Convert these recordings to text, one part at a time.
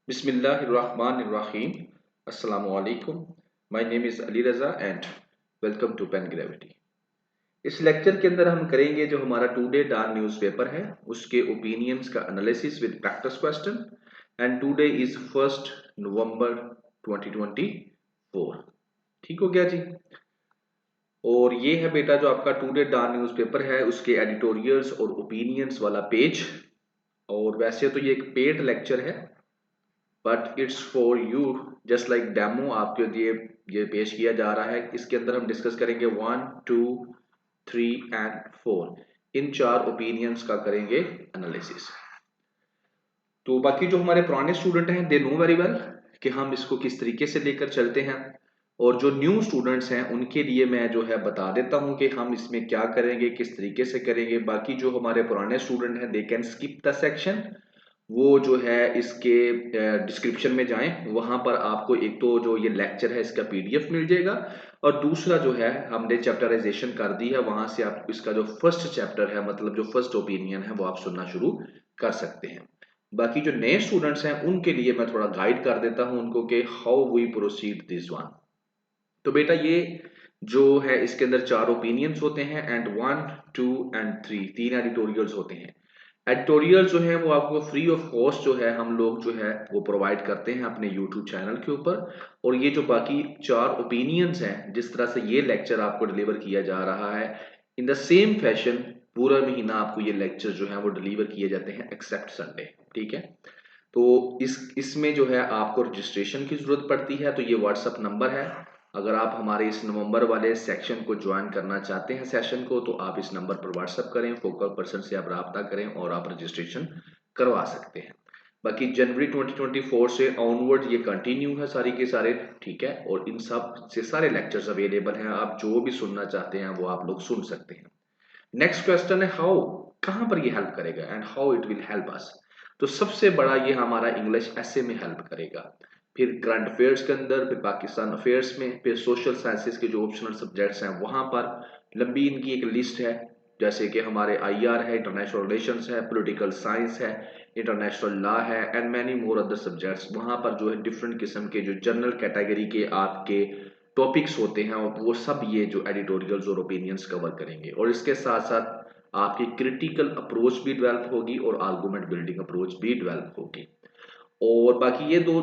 Bismillahirrahmanirrahim. Assalamu alaikum. My name is Ali Raza and welcome to Pen Gravity. इस lecture के अंदर हम करेंगे जो हमारा टुडे डॉन न्यूज़पेपर है उसके ओपिनियंस का analysis with practice question and today is 1 नवंबर 2024। ठीक हो गया जी। और ये है बेटा जो आपका टुडे डॉन न्यूज़पेपर है उसके एडिटोरियल्स और ओपिनियंस वाला पेज। और वैसे तो ये एक पेड लेक्चर है but it's for you just like demo आपके लिए ये पेश किया जा रहा है। इसके अंदर हम डिस्कस करेंगे 1, 2, 3 एंड 4 इन चार ओपिनियंस का करेंगे एनालिसिस। तो बाकी जो हमारे पुराने स्टूडेंट हैं दे नो वेरी वेल कि हम इसको किस तरीके से लेकर चलते हैं, और जो न्यू स्टूडेंट्स हैं उनके लिए मैं जो है बता देता हूं कि हम इसमें क्या करेंगे, किस तरीके से करेंगे। बाकी जो हमारे पुराने स्टूडेंट हैं they can skip the section, वो जो है इसके डिस्क्रिप्शन में जाएं, वहां पर आपको एक तो जो ये लेक्चर है इसका पीडीएफ मिल जाएगा, और दूसरा जो है हमने चैप्टराइजेशन कर दी है, वहां से आप इसका जो फर्स्ट चैप्टर है मतलब जो फर्स्ट ओपिनियन है वो आप सुनना शुरू कर सकते हैं। बाकी जो नए स्टूडेंट्स हैं उनके लिए मैं थोड़ा गाइड कर देता हूं उनको कि how we proceed this one. तो बेटा ये जो है इसके अंदर चार ओपिनियंस होते हैं एंड 1, 2 एंड 3 तीन एडिटोरियल्स होते हैं। एडिटोरियल जो है वो आपको फ्री ऑफ कॉस्ट जो है हम लोग जो है वो प्रोवाइड करते हैं अपने यूट्यूब चैनल के ऊपर। और ये जो बाकी चार ओपिनियंस हैं जिस तरह से ये लेक्चर आपको डिलीवर किया जा रहा है इन द सेम फैशन पूरा महीना आपको ये लेक्चर जो है वो डिलीवर किए जाते हैं एक्सेप्ट संडे। ठीक है। तो इसमें जो है आपको रजिस्ट्रेशन की जरूरत पड़ती है, तो ये व्हाट्सअप नंबर है। अगर आप हमारे इस नवंबर वाले सेक्शन को ज्वाइन करना चाहते हैं सेशन को, तो आप इस नंबर पर व्हाट्सअप करें, फोकल पर्सन से आप राब्ता करें और आप रजिस्ट्रेशन करवा सकते हैं। बाकी जनवरी 2024 से ऑनवर्ड ये कंटिन्यू है सारी के सारे। ठीक है। और इन सब से सारे लेक्चर्स अवेलेबल हैं, आप जो भी सुनना चाहते हैं वो आप लोग सुन सकते हैं। नेक्स्ट क्वेश्चन है हाउ, कहां पर ये हेल्प करेगा and how it will help us. तो सबसे बड़ा ये हमारा इंग्लिश ऐसे में हेल्प करेगा, फिर करंट अफेयर्स के अंदर, फिर पाकिस्तान अफेयर्स में, फिर सोशल साइंसेस के जो ऑप्शनल सब्जेक्ट्स हैं वहां पर लंबी इनकी एक लिस्ट है। जैसे कि हमारे आईआर है, इंटरनेशनल रिलेशंस है, पॉलिटिकल साइंस है, इंटरनेशनल लॉ है and many more other subjects. वहां पर जो है डिफरेंट किस्म के जो जनरल कैटेगरी के आपके टॉपिक्स होते हैं वो सब ये जो एडिटोरियल्स और ओपिनियंस कवर करेंगे। और इसके साथ साथ आपकी क्रिटिकल अप्रोच भी डेवलप होगी और आर्गुमेंट बिल्डिंग अप्रोच भी डेवलप होगी। और बाकी ये दो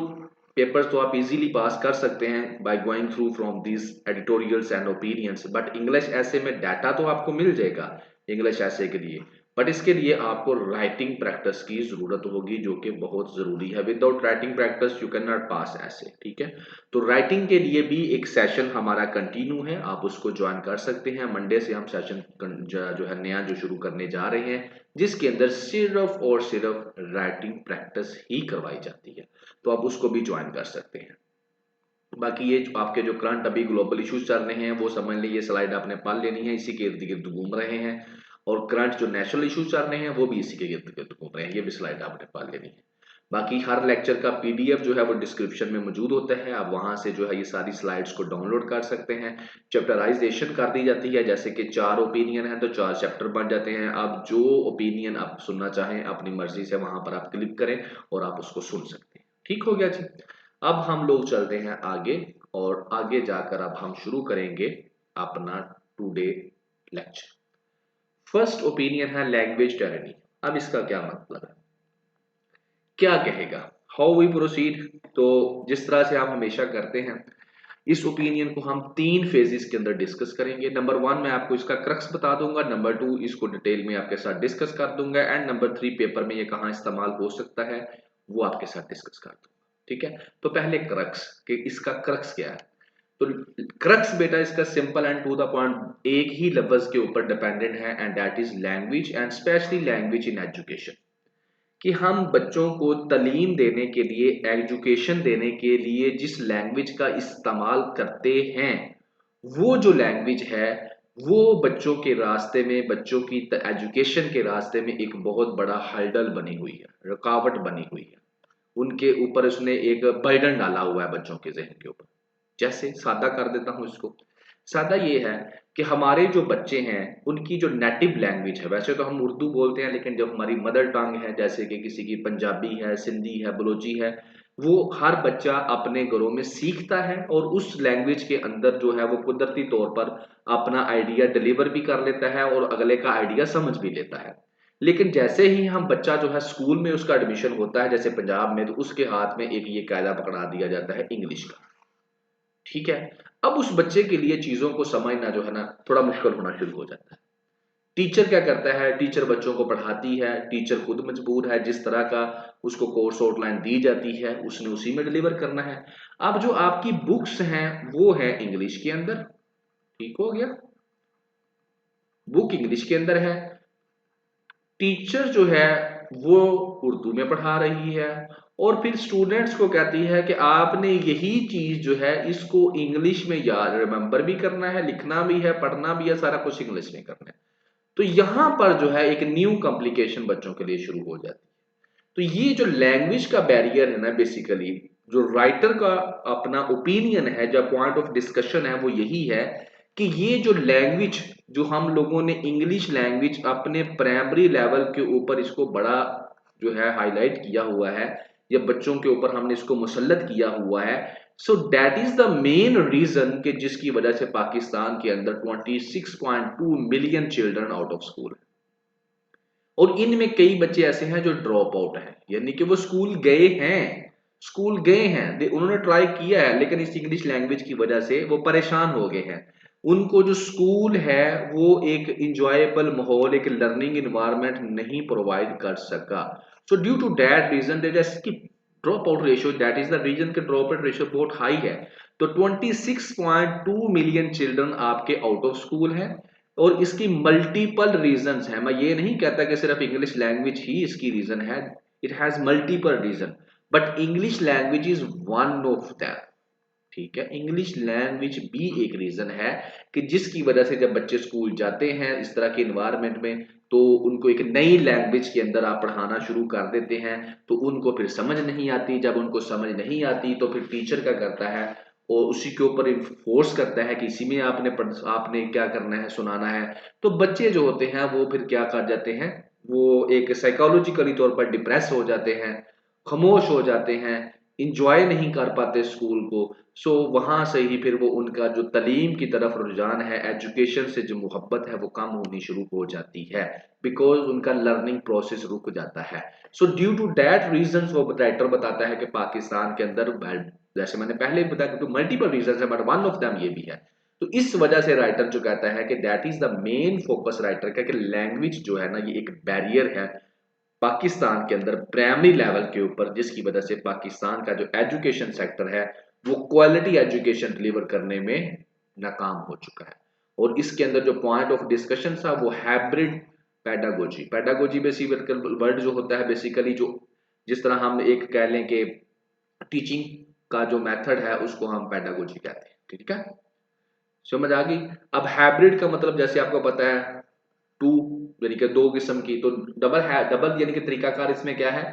पेपर्स तो आप इजीली पास कर सकते हैं by going through from this editorials and opinions. But English ऐसे में डाटा तो आपको मिल जाएगा इंग्लिश ऐसे के लिए, बट इसके लिए आपको राइटिंग प्रैक्टिस की जरूरत होगी जो कि बहुत जरूरी है। Without writing practice you can not pass ऐसे। ठीक है। तो राइटिंग के लिए भी एक सेशन हमारा कंटिन्यू है, आप उसको ज्वाइन कर सकते हैं। मंडे से हम सेशन जो है नया जो शुरू करने जा रहे हैं जिसके अंदर सिर्फ और सिर्फ राइटिंग प्रैक्टिस ही करवाई जाती है, तो आप उसको भी ज्वाइन कर सकते हैं। बाकी ये जो आपके जो करंट अभी ग्लोबल इश्यूज चल रहे हैं वो समझ लीजिए, स्लाइड आपने पढ़ लेनी है, इसी के इर्द गिर्द घूम रहे हैं। और करंट जो नेशनल इश्यूज चल रहे हैं वो भी इसी के इर्द गिर्द घूम रहे हैं, ये भी स्लाइड आपने पढ़ लेनी है। बाकी हर लेक्चर का पीडीएफ जो है वो डिस्क्रिप्शन में मौजूद होता है, आप वहां से जो है ये सारी स्लाइड्स को डाउनलोड कर सकते हैं। चैप्टराइजेशन कर दी जाती है, जैसे कि चार ओपिनियन है तो चार चैप्टर बन जाते हैं। आप जो ओपिनियन आप सुनना चाहें अपनी मर्जी से वहां पर आप क्लिक करें और आप उसको सुन सकते हैं। ठीक हो गया जी। अब हम लोग चलते हैं आगे, और आगे जाकर अब हम शुरू करेंगे अपना टुडे लेक्चर। फर्स्ट ओपिनियन है लैंग्वेज टायरनी। अब इसका क्या मतलब है, क्या कहेगा, हाउ वी प्रोसीड। तो जिस तरह से आप हमेशा करते हैं इस ओपिनियन को हम तीन फेजेस के अंदर डिस्कस करेंगे। नंबर 1 मैं आपको इसका क्रक्स बता दूंगा, नंबर 2 इसको डिटेल में आपके साथ डिस्कस कर दूंगा, एंड नंबर 3 पेपर में ये कहां इस्तेमाल हो सकता है वो आपके साथ डिस्कस कर दूंगा। ठीक है। तो पहले क्रक्स कि इसका क्रक्स क्या है। तो क्रक्स बेटा इसका simple and to the point एक ही लफ्ज के ऊपर डिपेंडेंट है and that is language and specially language in education. कि हम बच्चों को तालीम देने के लिए, एजुकेशन देने के लिए जिस लैंग्वेज का इस्तेमाल करते हैं वो जो लैंग्वेज है वो बच्चों के रास्ते में, बच्चों की एजुकेशन के रास्ते में एक बहुत बड़ा हर्डल बनी हुई है, रुकावट बनी हुई है। उनके ऊपर उसने एक बर्डन डाला हुआ है बच्चों के जहन के ऊपर। जैसे सादा कर देता हूं इसको, सादा ये है कि हमारे जो बच्चे हैं उनकी जो नेटिव लैंग्वेज है, वैसे तो हम उर्दू बोलते हैं लेकिन जब हमारी मदर टंग है जैसे कि किसी की पंजाबी है, सिंधी है, बलोची है, वो हर बच्चा अपने घरों में सीखता है और उस लैंग्वेज के अंदर जो है वो कुदरती तौर पर अपना आइडिया डिलीवर भी कर लेता है और अगले का आइडिया समझ भी लेता है। लेकिन जैसे ही हम बच्चा जो है स्कूल में उसका एडमिशन होता है जैसे पंजाब में, तो उसके हाथ में एक ये कायदा पकड़ा दिया जाता है इंग्लिश का। ठीक है, अब उस बच्चे के लिए चीजों को समझना जो है ना थोड़ा मुश्किल होना शुरू हो जाता है। टीचर क्या करता है, टीचर बच्चों को पढ़ाती है, टीचर खुद मजबूर है, जिस तरह का उसको कोर्स आउटलाइन दी जाती है उसने उसी में डिलीवर करना है। अब जो आपकी बुक्स हैं वो है इंग्लिश के अंदर, ठीक हो गया, बुक इंग्लिश के अंदर है, टीचर जो है वो उर्दू में पढ़ा रही है और फिर स्टूडेंट्स को कहती है कि आपने यही चीज जो है इसको इंग्लिश में याद रिमेंबर भी करना है, लिखना भी है, पढ़ना भी है, सारा कुछ इंग्लिश में करना है। तो यहां पर जो है एक न्यू कॉम्प्लिकेशन बच्चों के लिए शुरू हो जाती है। तो ये जो लैंग्वेज का बैरियर है ना, बेसिकली जो राइटर का अपना ओपिनियन है, जो पॉइंट ऑफ डिस्कशन है वो यही है कि ये जो लैंग्वेज जो हम लोगों ने इंग्लिश लैंग्वेज अपने प्राइमरी लेवल के ऊपर इसको बड़ा जो है हाईलाइट किया हुआ है या बच्चों के ऊपर हमने इसको मुसल्लत किया हुआ है, so that is the main reason कि जिसकी वजह से पाकिस्तान के अंदर 26.2 million children out of school, और इनमें कई बच्चे ऐसे हैं जो ड्रॉप आउट हैं, यानी कि वो स्कूल गए हैं, उन्होंने ट्राई किया है लेकिन इस इंग्लिश लैंग्वेज की वजह से वो परेशान हो गए हैं। उनको जो स्कूल है वो एक इंजॉयबल माहौल, एक लर्निंग इन्वायरमेंट नहीं प्रोवाइड कर सका। So due to that reason they just की drop out ratio, that is the reason के ड्रॉप आउट रेशियो बहुत हाई है। तो 26.2 मिलियन चिल्ड्रन आपके आउट ऑफ स्कूल हैं और इसकी मल्टीपल रीजंस हैं। मैं ये नहीं कहता कि सिर्फ इंग्लिश लैंग्वेज ही इसकी रीजन है, it has multiple reason, but English language is one of them. ठीक है, इंग्लिश लैंग्वेज भी एक रीजन है कि जिसकी वजह से जब बच्चे स्कूल जाते हैं इस तरह के इन्वायरमेंट में तो उनको एक नई लैंग्वेज के अंदर आप पढ़ाना शुरू कर देते हैं तो उनको फिर समझ नहीं आती, जब उनको समझ नहीं आती तो फिर टीचर क्या करता है और उसी के ऊपर फोर्स करता है कि इसी में आपने क्या करना है, सुनाना है। तो बच्चे जो होते हैं वो फिर क्या कर जाते हैं, वो एक साइकोलॉजिकली तौर पर डिप्रेस हो जाते हैं, खामोश हो जाते हैं, इंजॉय नहीं कर पाते स्कूल को। सो वहां से ही फिर वो उनका जो तालीम की तरफ रुझान है, एजुकेशन से जो मोहब्बत है वो कम होनी शुरू हो जाती है, बिकॉज उनका लर्निंग प्रोसेस रुक जाता है। So due to that reason वो राइटर बताता है कि पाकिस्तान के अंदर, जैसे मैंने पहले भी बताया कि मल्टीपल रीजन है बट वन ऑफ देम ये भी है। तो इस वजह से राइटर जो कहता है कि that is the main focus writer का, कि लैंग्वेज जो है ना ये एक बैरियर है पाकिस्तान के अंदर प्राइमरी लेवल के ऊपर, जिसकी वजह से पाकिस्तान का जो एजुकेशन सेक्टर है वो क्वालिटी एजुकेशन डिलीवर करने में नाकाम हो चुका है। और इसके अंदर जो पॉइंट ऑफ डिस्कशन था वो hybrid pedagogy, pedagogy basically word जो होता है बेसिकली जो जिस तरह हम एक कह लें कि टीचिंग का जो मेथड है उसको हम पेडागोजी कहते हैं। ठीक है, समझ आ गई। अब हाइब्रिड का मतलब जैसे आपको पता है टू, यानी कि दो किस्म की, तो डबल है, डबल यानी कि तरीकाकार इसमें क्या है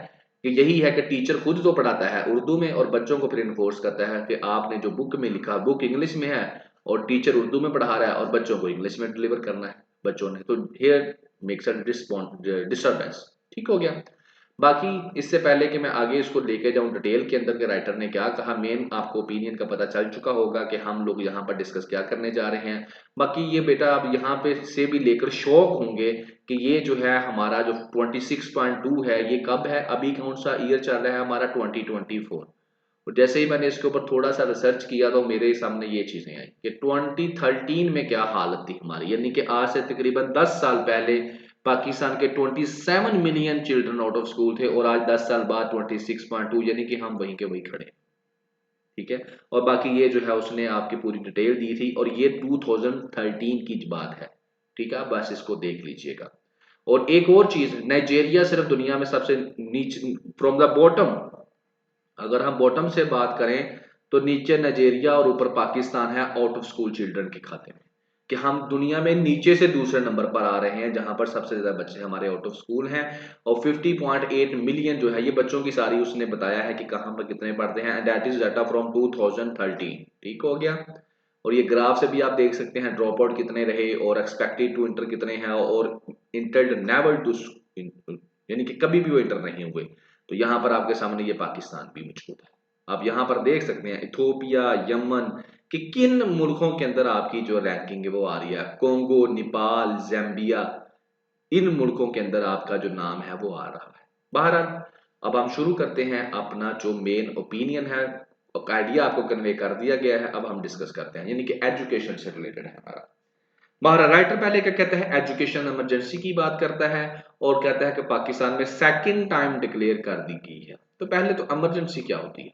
कि यही है कि टीचर खुद तो पढ़ाता है उर्दू में और बच्चों को फिर इन्फोर्स करता है कि आपने जो बुक में लिखा, बुक इंग्लिश में है और टीचर उर्दू में पढ़ा रहा है और बच्चों को इंग्लिश में डिलीवर करना है बच्चों ने, तो हियर मेक्स अ डिस्टर्बेंस। ठीक हो गया। बाकी इससे पहले कि मैं आगे इसको लेके जाऊं डिटेल के अंदर के राइटर ने क्या कहा, मेन आपको ओपिनियन का पता चल चुका होगा कि हम लोग यहाँ पर डिस्कस क्या करने जा रहे हैं। बाकी ये बेटा आप यहाँ पे से भी लेकर शौक होंगे कि ये जो है हमारा जो 26.2 है ये कब है, अभी कौन सा ईयर चल रहा है हमारा 2024। और जैसे ही मैंने इसके ऊपर थोड़ा सा रिसर्च किया तो मेरे सामने ये चीजें आई कि 2013 में क्या हालत थी हमारी, यानी कि आज से तकरीबन 10 साल पहले पाकिस्तान के 27 million children out of school थे और आज 10 साल बाद 26.2, यानी कि हम वहीं के वहीं खड़े हैं। ठीक है, और बाकी ये जो है उसने आपकी पूरी डिटेल दी थी और ये 2013 की बात है। ठीक है, बस इसको देख लीजिएगा। और एक और चीज, नाइजीरिया सिर्फ दुनिया में सबसे नीचे फ्रॉम द बॉटम, अगर हम बॉटम से बात करें तो नीचे नाइजीरिया और ऊपर पाकिस्तान है आउट ऑफ स्कूल चिल्ड्रन के खाते में, कि हम दुनिया में नीचे से दूसरे नंबर पर आ रहे हैं जहां पर सबसे ज्यादा बच्चे हमारे आउट ऑफ स्कूल हैं। और 50.8 मिलियन जो है ये बच्चों की सारी उसने बताया है कि कहां पर कितने पढ़ते हैं, and that is data from 2013। ठीक हो गया। और ये ग्राफ से भी आप देख सकते हैं ड्रॉप आउट कितने रहे और एक्सपेक्टेड टू इंटर कितने हैं, और इंटर्ड नेवर टू, यानी कि कभी भी वो इंटर नहीं हुए। तो यहाँ पर आपके सामने ये पाकिस्तान भी मौजूद है। आप यहाँ पर देख सकते हैं इथोपिया, यमन कि किन मुल्कों के अंदर आपकी जो रैंकिंग है वो आ रही है। कोंगो, नेपाल, ज़ैम्बिया, इन मुल्कों के अंदर आपका जो नाम है वो आ रहा है। बहरहाल अब हम शुरू करते हैं अपना जो मेन ओपिनियन है, आइडिया आपको कन्वे कर दिया गया है, अब हम डिस्कस करते हैं, यानी कि एजुकेशन से रिलेटेड है हमारा। हमारा राइटर पहले क्या कहता है, एजुकेशन इमरजेंसी की बात करता है और कहता है कि पाकिस्तान में सेकंड टाइम डिक्लेयर कर दी गई है। तो पहले तो इमरजेंसी क्या होती है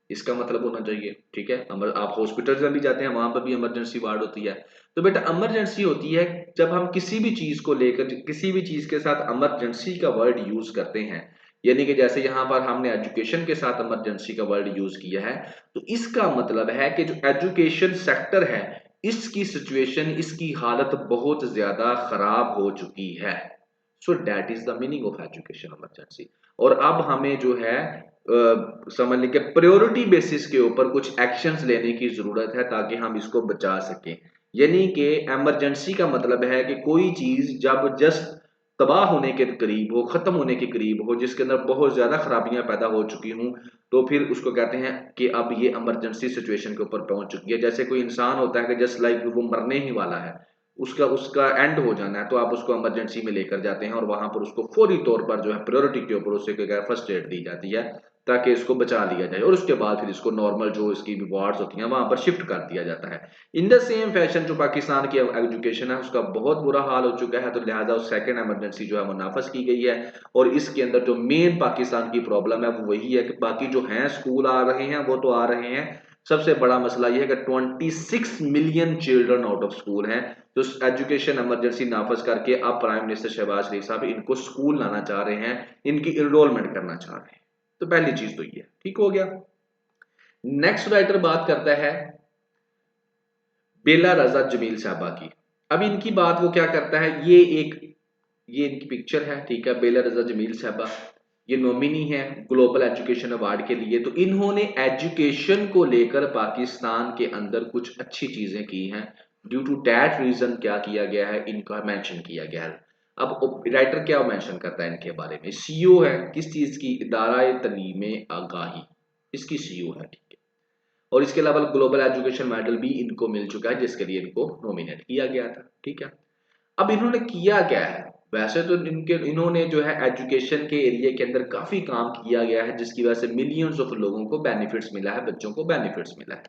इसका मतलब होना चाहिए, ठीक है। आप हॉस्पिटल में भी जाते हैं, वहां पर भी इमरजेंसी वार्ड होती है। तो बेटा इमरजेंसी होती है जब हम किसी भी चीज को लेकर, किसी भी चीज के साथ इमरजेंसी का वर्ड यूज करते हैं, यानी कि जैसे यहां पर हमने एजुकेशन के साथ इमरजेंसी का वर्ड यूज किया है, तो इसका मतलब है कि जो एजुकेशन सेक्टर है इसकी सिचुएशन, इसकी हालत बहुत ज्यादा खराब हो चुकी है। So that is the meaning of education emergency. और अब हमें जो है समझ लें कि प्रायोरिटी बेसिस के ऊपर कुछ एक्शंस लेने की जरूरत है ताकि हम इसको बचा सकें। यानी कि इमरजेंसी का मतलब है कि कोई चीज जब जस्ट तबाह होने के करीब हो, खत्म होने के करीब हो, जिसके अंदर बहुत ज्यादा खराबियां पैदा हो चुकी हूं, तो फिर उसको कहते हैं कि अब ये इमरजेंसी सिचुएशन के ऊपर पहुंच चुकी है। जैसे कोई इंसान होता है कि जस्ट लाइक वो मरने ही वाला है, उसका उसका एंड हो जाना है, तो आप उसको इमरजेंसी में लेकर जाते हैं और वहां पर उसको फौरी तौर पर जो है प्रायोरिटी के ऊपर उससे क्या फर्स्ट एड दी जाती है ताकि इसको बचा लिया जाए, और उसके बाद फिर इसको नॉर्मल जो इसकी वार्ड्स होती हैं वहां पर शिफ्ट कर दिया जाता है। इन द सेम फैशन जो पाकिस्तान की एजुकेशन है उसका बहुत बुरा हाल हो चुका है, तो लिहाजा उस सेकंड इमरजेंसी जो है वो नाफज की गई है। और इसके अंदर जो मेन पाकिस्तान की प्रॉब्लम है वो वही है कि बाकी जो हैं स्कूल आ रहे हैं वो तो आ रहे हैं, सबसे बड़ा मसला यह है कि 26 million children out of school हैं। तो एजुकेशन इमरजेंसी नाफज करके अब प्राइम मिनिस्टर शहबाज शरीफ साहब इनको स्कूल लाना चाह रहे हैं, इनकी इनरोलमेंट करना चाह रहे हैं। तो पहली चीज तो ये ठीक हो गया। नेक्स्ट राइटर बात करता है बेला रजा जमील साहबा की। अब इनकी बात वो क्या करता है, ये इनकी पिक्चर है, ठीक है। बेला रजा जमील साहबा ये नॉमिनी है ग्लोबल एजुकेशन अवार्ड के लिए। तो इन्होंने एजुकेशन को लेकर पाकिस्तान के अंदर कुछ अच्छी चीजें की हैं। ड्यू टू दैट रीजन क्या किया गया है, इनका मेंशन किया गया है। अब राइटर क्या मेंशन करता है इनके बारे में, सीईओ है किस चीज की, इदारा तलीम आगाही, इसकी सीईओ है, ठीक है। और इसके अलावा ग्लोबल एजुकेशन मेडल भी इनको मिल चुका है जिसके लिए इनको नॉमिनेट किया गया था, ठीक है। अब इन्होंने किया क्या है, वैसे तो इन्होंने जो है एजुकेशन के एरिया के अंदर काफी काम किया गया है जिसकी वजह से मिलियंस ऑफ लोगों को बेनिफिट्स मिला है, बच्चों को बेनिफिट्स मिला है।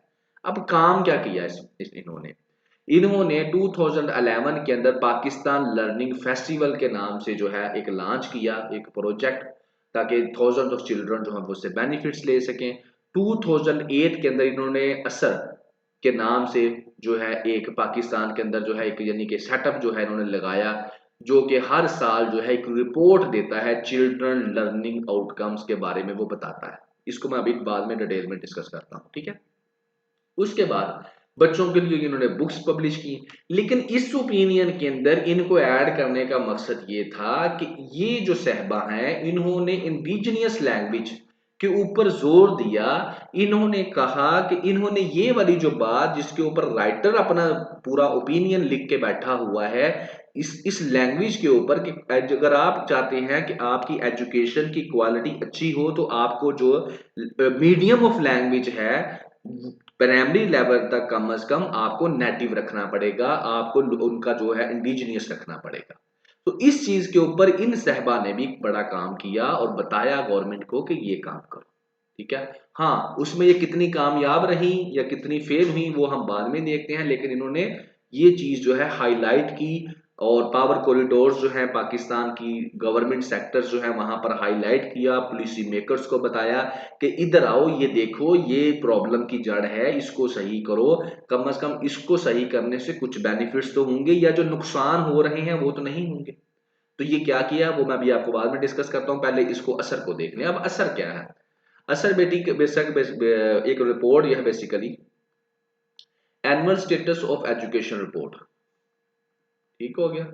अब काम क्या किया इन्होंने, इन्होंने 2011 के अंदर पाकिस्तान लर्निंग फेस्टिवल के नाम से जो है एक लॉन्च किया, एक प्रोजेक्ट, ताकि थाउजेंड ऑफ चिल्ड्रन जो है उससे बेनिफिट्स ले सकें। 2008 के अंदर इन्होंने असर के नाम से जो है एक पाकिस्तान के अंदर जो है एक यानी कि सेटअप जो है इन्होंने लगाया, जो कि हर साल जो है एक रिपोर्ट देता है चिल्ड्रन लर्निंग आउटकम्स के बारे में, वो बताता है। इसको मैं अभी बाद में डिटेल में डिस्कस करता हूँ, ठीक है। उसके बाद बच्चों के लिए इन्होंने बुक्स पब्लिश की, लेकिन इस ओपिनियन के अंदर इनको ऐड करने का मकसद ये था कि ये जो सहबा हैं इन्होंने इंडिजिनियस लैंग्वेज के ऊपर जोर दिया। इन्होंने कहा कि इन्होंने ये वाली जो बात जिसके ऊपर राइटर अपना पूरा ओपिनियन लिख के बैठा हुआ है, इस लैंग्वेज के ऊपर कि अगर आप चाहते हैं कि आपकी एजुकेशन की क्वालिटी अच्छी हो तो आपको जो मीडियम ऑफ लैंग्वेज है प्राइमरी लेवल तक कम से कम आपको नेटिव रखना पड़ेगा, आपको उनका जो है इंडिजिनियस रखना पड़ेगा। तो इस चीज के ऊपर इन सहबा ने भी बड़ा काम किया और बताया गवर्नमेंट को कि ये काम करो, ठीक है। हाँ, उसमें ये कितनी कामयाब रही या कितनी फेल हुई वो हम बाद में देखते हैं, लेकिन इन्होंने ये चीज जो है हाईलाइट की और पावर कॉरिडोर्स जो है पाकिस्तान की गवर्नमेंट सेक्टर्स जो है वहां पर हाईलाइट किया, पॉलिसी मेकर्स को बताया कि इधर आओ, ये देखो ये प्रॉब्लम की जड़ है, इसको सही करो, कम से कम इसको सही करने से कुछ बेनिफिट्स तो होंगे या जो नुकसान हो रहे हैं वो तो नहीं होंगे। तो ये क्या किया वो मैं अभी आपको बाद में डिस्कस करता हूं, पहले इसको असर को देख लें। अब असर क्या है, असर बेसिक एक रिपोर्ट यह basically annual status of education report, ठीक हो गया,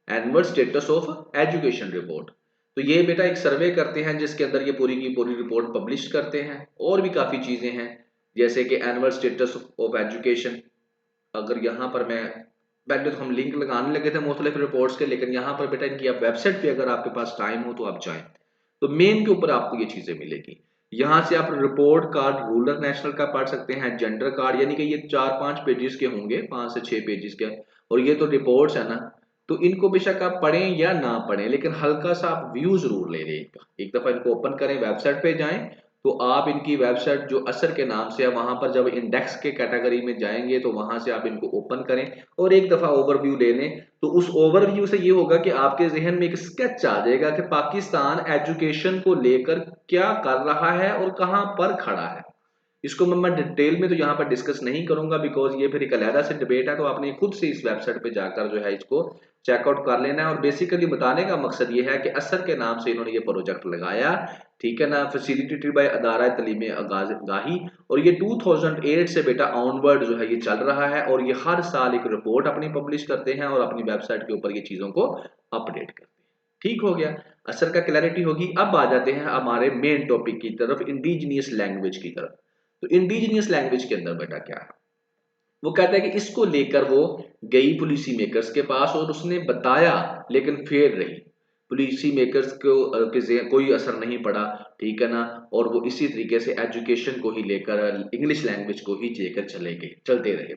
annual status of education report. तो ये बेटा एक सर्वे करते हैं जिसके अंदर ये पूरी की पूरी रिपोर्ट पब्लिश करते हैं। और भी काफी चीजें हैं जैसे कि एनुअल स्टेटस ऑफ एजुकेशन, अगर यहाँ पर मैं पहले तो हम लिंक लगाने लगे थे मुख्तलिफ रिपोर्ट्स के, लेकिन यहाँ पर बेटा इनकी आप वेबसाइट पे अगर आपके पास टाइम हो तो आप जाएं, तो मेन के ऊपर आपको ये चीजें मिलेगी। यहाँ से आप रिपोर्ट कार्ड रूरल नेशनल का पढ़ सकते हैं, जेंडर कार्ड, यानी कि ये 4-5 पेजेस के होंगे, 5 से 6 पेजेस के। और ये तो रिपोर्ट्स है ना, तो इनको बेशक आप पढ़ें या ना पढ़ें, लेकिन हल्का सा आप व्यू जरूर ले लें। एक दफा इनको ओपन करें, वेबसाइट पे जाएं, तो आप इनकी वेबसाइट जो असर के नाम से है, वहां पर जब इंडेक्स के कैटेगरी में जाएंगे तो वहां से आप इनको ओपन करें और एक दफा ओवरव्यू ले लें। तो उस ओवरव्यू से ये होगा कि आपके जहन में एक स्केच आ जाएगा कि पाकिस्तान एजुकेशन को लेकर क्या कर रहा है और कहां पर खड़ा है। इसको मैं डिटेल में तो यहाँ पर डिस्कस नहीं करूंगा, बिकॉज ये फिर एक अलहदा से डिबेट है, तो आपने खुद से इस वेबसाइट पे जाकर जो है इसको चेकआउट कर लेना है। और बेसिकली बताने का मकसद ये है कि असर के नाम से इन्होंने ये प्रोजेक्ट लगाया, ठीक है ना, फैसिलिटेटेड बाय अदारा तलीम आगाही। और ये 2008 से बेटा ऑनवर्ड जो है ये चल रहा है, और ये हर साल एक रिपोर्ट अपनी पब्लिश करते हैं और अपनी वेबसाइट के ऊपर ये चीजों को अपडेट करते हैं। ठीक हो गया, असर का क्लैरिटी होगी। अब आ जाते हैं हमारे मेन टॉपिक की तरफ, इंडिजिनियस लैंग्वेज की तरफ। तो इंडिजिनियस लैंग्वेज के अंदर बेटा क्या है, वो कहता है कि इसको लेकर वो गई पॉलिसी मेकर्स के पास और उसने बताया, लेकिन फेल रही। पॉलिसी मेकर्स को कोई असर नहीं पड़ा, ठीक है ना, और वो इसी तरीके से एजुकेशन को ही लेकर, इंग्लिश लैंग्वेज को ही लेकर चलते रहे।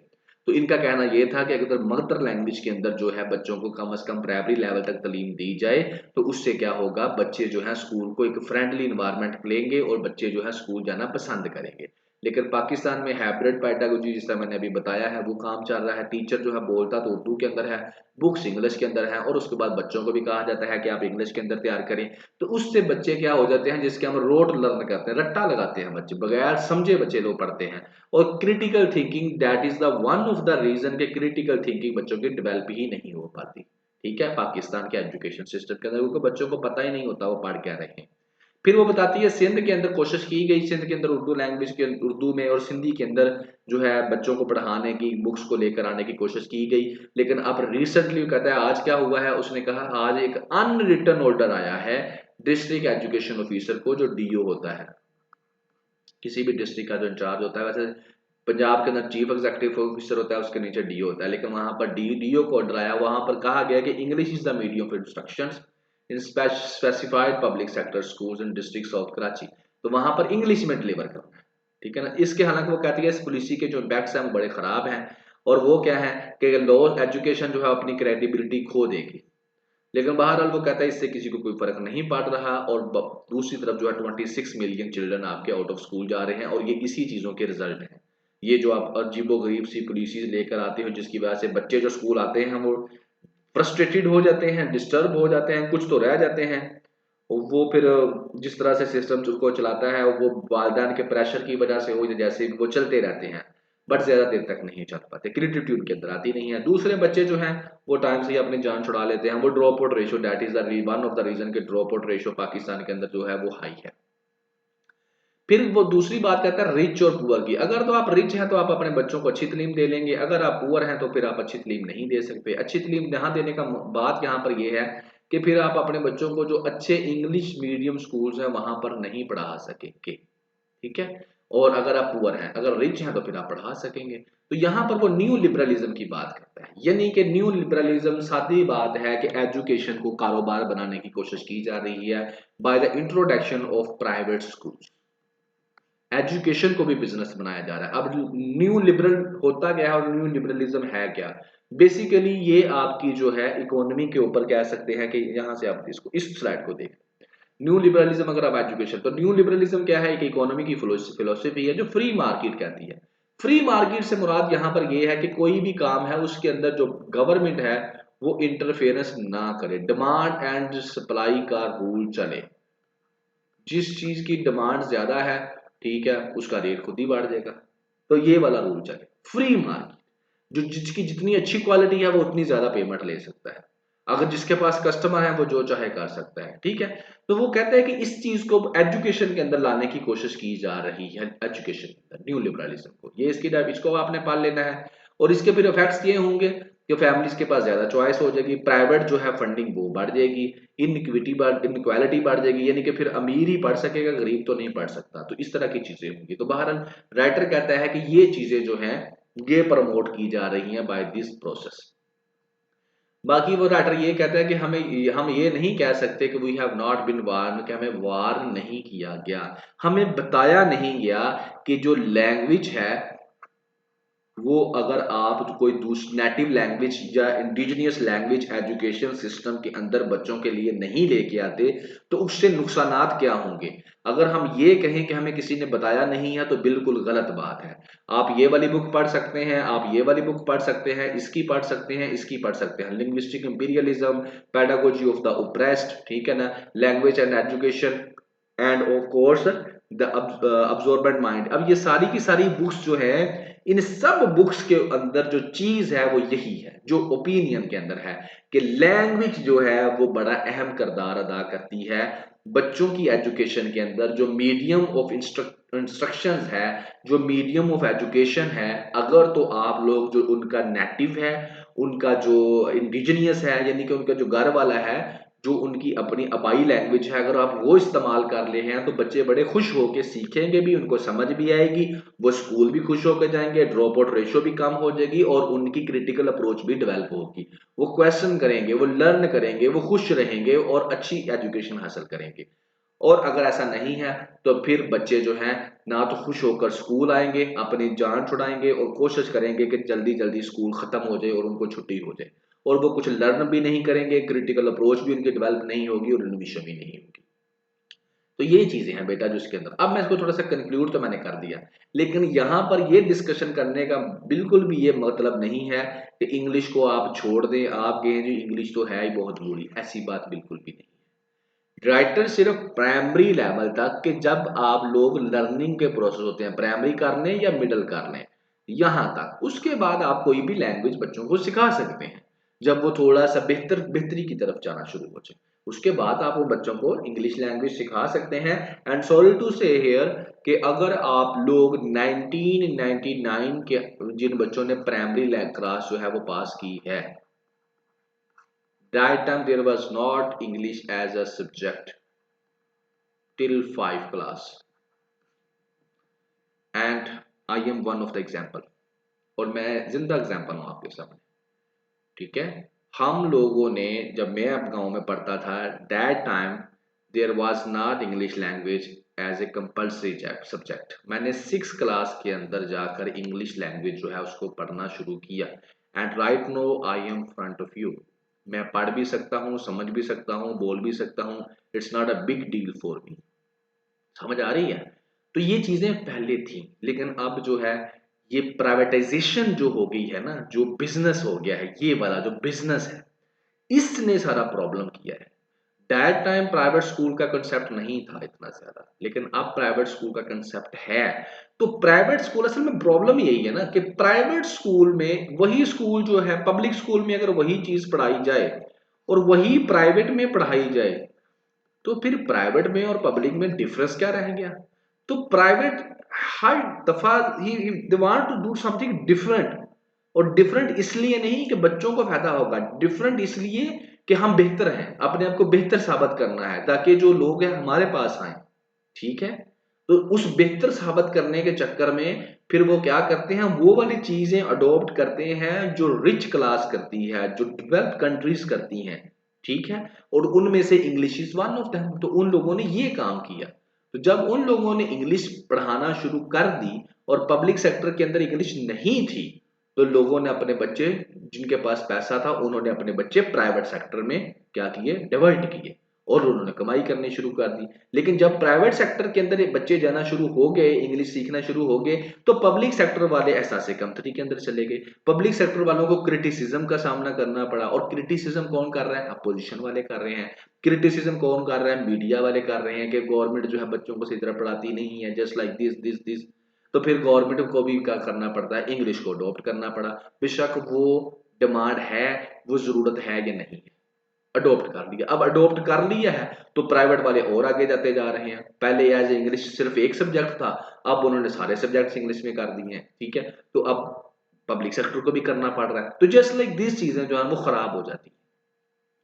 तो इनका कहना यह था कि अगर मदर लैंग्वेज के अंदर जो है बच्चों को कम से कम प्राइमरी लेवल तक तालीम दी जाए, तो उससे क्या होगा, बच्चे जो है स्कूल को एक फ्रेंडली इन्वायरमेंट लेंगे और बच्चे जो है स्कूल जाना पसंद करेंगे। लेकिन पाकिस्तान में हाइब्रिड पेडागोजी, जिस तरह मैंने अभी बताया है, वो काम चल रहा है। टीचर जो है बोलता तो उर्दू के अंदर है, बुक्स इंग्लिश के अंदर है, और उसके बाद बच्चों को भी कहा जाता है कि आप इंग्लिश के अंदर तैयार करें। तो उससे बच्चे क्या हो जाते हैं, जिसके हम रोट लर्न करते हैं, रट्टा लगाते हैं, बच्चे बगैर समझे बच्चे लोग पढ़ते हैं। और critical thinking, that is the one of the reason के क्रिटिकल थिंकिंग बच्चों की डेवलप ही नहीं हो पाती। ठीक है, पाकिस्तान के एजुकेशन सिस्टम के अंदर, क्योंकि बच्चों को पता ही नहीं होता वो पढ़ क्या रहे हैं। फिर वो बताती है सिंध के अंदर कोशिश की गई, सिंध के अंदर उर्दू लैंग्वेज के, उर्दू में और सिंधी के अंदर जो है बच्चों को पढ़ाने की, बुक्स को लेकर आने की कोशिश की गई। लेकिन अब रिसेंटली कहता है आज क्या हुआ है, उसने कहा आज एक अनरिटन ऑर्डर आया है डिस्ट्रिक्ट एजुकेशन ऑफिसर को, जो डीओ होता है, किसी भी डिस्ट्रिक्ट का जो इंचार्ज होता है। वैसे पंजाब के अंदर चीफ एग्जीक्यूटिव ऑफिसर होता है, उसके नीचे डीओ होता है, लेकिन वहां पर डीओ को ऑर्डर आया, वहां पर कहा गया कि English is the medium of instruction in specified public sector schools in district of Karachi. तो वहां पर इंग्लिश में डिलीवर करना है, ठीक है ना। इसके हालांकि वो कहती है इस पॉलिसी के जो इम्पैक्ट्स हैं वो बड़े खराब हैं, और वो क्या है कि लॉ एजुकेशन जो है अपनी क्रेडिबिलिटी खो देगी। लेकिन बहरहाल वो कहता है इससे किसी को कोई फर्क नहीं पड़ रहा, और दूसरी तरफ जो है 26 मिलियन चिल्ड्रन आपके आउट ऑफ स्कूल जा रहे हैं, और ये इसी चीजों के रिजल्ट हैं। ये जो आप अजीबो गरीब सी पॉलिसीज लेकर आते हो, जिसकी वजह से बच्चे जो स्कूल आते हैं वो फ्रस्ट्रेटेड हो जाते हैं, डिस्टर्ब हो जाते हैं, कुछ तो रह जाते हैं। और वो फिर जिस तरह से सिस्टम को चलाता है, वो वालिदैन के प्रेशर की वजह से हो, जैसे वो चलते रहते हैं, बट ज्यादा देर तक नहीं चल पाते, क्रिएटिविटी उनके अंदर आती नहीं है। दूसरे बच्चे जो हैं वो टाइम से ही अपनी जान छुड़ा लेते हैं। वो drop out ratio, that is the one of the reason के ड्रॉप आउट रेशियो पाकिस्तान के अंदर जो है वो हाई है। फिर वो दूसरी बात कहता है रिच और पुअर की। अगर तो आप रिच हैं तो आप अपने बच्चों को अच्छी तालीम दे लेंगे, अगर आप पुअर हैं तो फिर आप अच्छी तालीम नहीं दे सकते। अच्छी तालीम यहाँ देने का बात यहाँ पर यह है कि फिर आप अपने बच्चों को जो अच्छे इंग्लिश मीडियम स्कूल्स हैं वहां पर नहीं पढ़ा सकेंगे, ठीक है। और अगर आप पुअर हैं, अगर रिच हैं तो फिर आप पढ़ा सकेंगे। तो यहाँ पर वो न्यू लिबरलिज्म की बात करता है, यानी कि न्यू लिबरलिज्म सादी बात है कि एजुकेशन को कारोबार बनाने की कोशिश की जा रही है by the introduction of private schools. Education को भी बिजनेस बनाया जा रहा है। अब न्यू लिबरल होता क्या है और न्यू लिबरलिज्म है क्या, बेसिकली ये आपकी जो है इकोनॉमी के ऊपर कह सकते हैं कि यहां से आप इसको, इस स्लाइड को देख, न्यू लिबरलिज्म अगर आप एजुकेशन, तो न्यू लिबरलिज्म क्या है, एक इकोनॉमी की फिलोसफी है जो फ्री मार्केट कहती है। फ्री मार्केट से मुराद यहां पर यह है कि कोई भी काम है उसके अंदर जो गवर्नमेंट है वो इंटरफेरेंस ना करे, डिमांड एंड सप्लाई का रूल चले। जिस चीज की डिमांड ज्यादा है, ठीक है, उसका रेट खुद ही बढ़ जाएगा। तो ये वाला रूल चले, फ्री मार्केट, जो जिसकी जितनी अच्छी क्वालिटी है वो उतनी ज्यादा पेमेंट ले सकता है, अगर जिसके पास कस्टमर है वो जो चाहे कर सकता है, ठीक है। तो वो कहते हैं कि इस चीज को एजुकेशन के अंदर लाने की कोशिश की जा रही है, एजुकेशन के अंदर न्यू लिबरलिज्म को, ये इसको आपने पाल लेना है। और इसके फिर इफेक्ट्स ये होंगे कि फैमिलीज के पास ज्यादा चॉइस हो जाएगी, प्राइवेट जो है फंडिंग वो बढ़ जाएगी, इनक्वालिटी बढ़ जाएगी, यानी कि फिर अमीर ही पढ़ सकेगा, गरीब तो नहीं पढ़ सकता। तो इस तरह की चीजें होंगी। तो बहरहाल राइटर कहता है कि ये चीजें जो हैं ये प्रमोट की जा रही हैं बाय दिस प्रोसेस। बाकी वो राइटर ये कहता है कि हम ये नहीं कह सकते कि we have not been warn, कि हमें वार्न नहीं किया गया, हमें बताया नहीं गया कि जो लैंग्वेज है वो अगर आप कोई दूसरी नेटिव लैंग्वेज या इंडिजिनियस लैंग्वेज एजुकेशन सिस्टम के अंदर बच्चों के लिए नहीं लेके आते तो उससे नुकसानात क्या होंगे। अगर हम ये कहें कि हमें किसी ने बताया नहीं है तो बिल्कुल गलत बात है। आप ये वाली बुक पढ़ सकते हैं, आप ये वाली बुक पढ़ सकते हैं, इसकी पढ़ सकते हैं, इसकी पढ़ सकते हैं, linguistic imperialism, pedagogy of the oppressed, ठीक है ना, language and education end of course the absorbent mind. अब ये सारी की सारी बुक्स जो है, इन सब बुक्स के अंदर जो चीज है वो यही है जो ओपिनियन के अंदर है कि लैंग्वेज जो है वो बड़ा अहम किरदार अदा करती है बच्चों की एजुकेशन के अंदर। जो मीडियम ऑफ इंस्ट्रक्शंस है, जो मीडियम ऑफ एजुकेशन है, अगर तो आप लोग जो उनका नेटिव है, उनका जो इंडिजिनियस है, यानी कि उनका जो घर वाला है, जो उनकी अपनी आबाई लैंग्वेज है, अगर आप वो इस्तेमाल कर ले हैं तो बच्चे बड़े खुश होकर सीखेंगे भी, उनको समझ भी आएगी, वो स्कूल भी खुश होकर जाएंगे, ड्रॉप आउट रेशो भी कम हो जाएगी और उनकी क्रिटिकल अप्रोच भी डेवलप होगी। वो क्वेश्चन करेंगे, वो लर्न करेंगे, वो खुश रहेंगे और अच्छी एजुकेशन हासिल करेंगे। और अगर ऐसा नहीं है तो फिर बच्चे जो हैं ना तो खुश होकर स्कूल आएंगे, अपनी जान छुड़ाएंगे और कोशिश करेंगे कि जल्दी जल्दी स्कूल खत्म हो जाए और उनको छुट्टी हो जाए, और वो कुछ लर्न भी नहीं करेंगे, क्रिटिकल अप्रोच भी उनकी डेवलप नहीं होगी और इनोवेशन भी नहीं होगी। तो ये चीजें हैं बेटा जो इसके अंदर। अब मैं इसको थोड़ा सा कंक्लूड तो मैंने कर दिया, लेकिन यहाँ पर ये डिस्कशन करने का बिल्कुल भी ये मतलब नहीं है कि इंग्लिश को आप छोड़ दें, आप कहें जी इंग्लिश तो है ही बहुत बुरी, ऐसी बात बिल्कुल भी नहीं। राइटर सिर्फ प्राइमरी लेवल तक कि जब आप लोग लर्निंग के प्रोसेस होते हैं, प्राइमरी करने या मिडिल करने, यहाँ तक, उसके बाद आप कोई भी लैंग्वेज बच्चों को सिखा सकते हैं जब वो थोड़ा सा बेहतरी की तरफ जाना शुरू हो जाए। उसके बाद आप वो बच्चों को इंग्लिश लैंग्वेज सिखा सकते हैं। एंड सॉरी टू से हियर कि अगर आप लोग 1999 के जिन बच्चों ने प्राइमरी क्लास जो है वो पास की है, that time there was not English as a subject till 5 class, and I am one of the example, और मैं जिंदा एग्जाम्पल हूं आपके सामने, ठीक है। हम लोगों ने, जब मैं अब गांव में पढ़ता था, that time there was not English language as a compulsory subject. मैंने 6 क्लास के अंदर जाकर इंग्लिश लैंग्वेज जो है उसको पढ़ना शुरू किया, and right no I am front of you. मैं पढ़ भी सकता हूँ, समझ भी सकता हूँ, बोल भी सकता हूँ, it's not a big deal for me. समझ आ रही है। तो ये चीजें पहले थी, लेकिन अब जो है ये प्राइवेटाइजेशन जो हो गई है ना, जो बिजनेस हो गया है, ये वाला जो बिजनेस है, इसने सारा प्रॉब्लम किया है। दैट टाइम प्राइवेट स्कूल का कंसेप्ट नहीं था इतना ज्यादा, लेकिन अब प्राइवेट स्कूल का कंसेप्ट है। तो प्राइवेट स्कूल, असल में प्रॉब्लम यही है ना कि प्राइवेट स्कूल में वही स्कूल जो है, पब्लिक स्कूल में अगर वही चीज पढ़ाई जाए और वही प्राइवेट में पढ़ाई जाए, तो फिर प्राइवेट में और पब्लिक में डिफरेंस क्या रह गया। तो प्राइवेट हर दफा ही they want to do something different, और डिफरेंट इसलिए नहीं कि बच्चों को फायदा होगा, डिफरेंट इसलिए कि हम बेहतर हैं, अपने आप को बेहतर साबित करना है ताकि जो लोग हैं हमारे पास आए, ठीक है। तो उस बेहतर साबित करने के चक्कर में फिर वो क्या करते हैं, वो वाली चीजें अडॉप्ट करते हैं जो रिच क्लास करती है, जो डेवलप्ड कंट्रीज करती हैं, ठीक है। और उनमें से English is one of them. तो उन लोगों ने ये काम किया। तो जब उन लोगों ने इंग्लिश पढ़ाना शुरू कर दी और पब्लिक सेक्टर के अंदर इंग्लिश नहीं थी, तो लोगों ने अपने बच्चे, जिनके पास पैसा था, उन्होंने अपने बच्चे प्राइवेट सेक्टर में क्या किए, डाइवर्ट किए, और उन्होंने कमाई करनी शुरू कर दी। लेकिन जब प्राइवेट सेक्टर के अंदर बच्चे जाना शुरू हो गए, इंग्लिश सीखना शुरू हो गए, तो पब्लिक सेक्टर वाले एहसास कमतरी के अंदर चले गए। पब्लिक सेक्टर वालों को क्रिटिसिज्म का सामना करना पड़ा, और क्रिटिसिज्म कौन कर रहा है, अपोजिशन वाले कर रहे हैं। क्रिटिसिज्म कौन कर रहा है, मीडिया वाले कर रहे हैं कि गवर्नमेंट जो है बच्चों को सही तरह पढ़ाती नहीं है, just like this this this. तो फिर गवर्नमेंट को भी क्या करना पड़ता है, इंग्लिश को अडॉप्ट करना पड़ा, बेशक वो डिमांड है, वो जरूरत है या नहीं है, अडॉप्ट कर लिया। अब अडॉप्ट कर लिया है तो प्राइवेट वाले और आगे जाते जा रहे हैं। पहले एज इंग्लिश सिर्फ एक सब्जेक्ट था, अब उन्होंने सारे सब्जेक्ट्स इंग्लिश में कर दिए हैं, ठीक है। तो अब पब्लिक सेक्टर को भी करना पड़ रहा है। तो जस्ट लाइक दिस चीजें जो है वो खराब हो जाती है,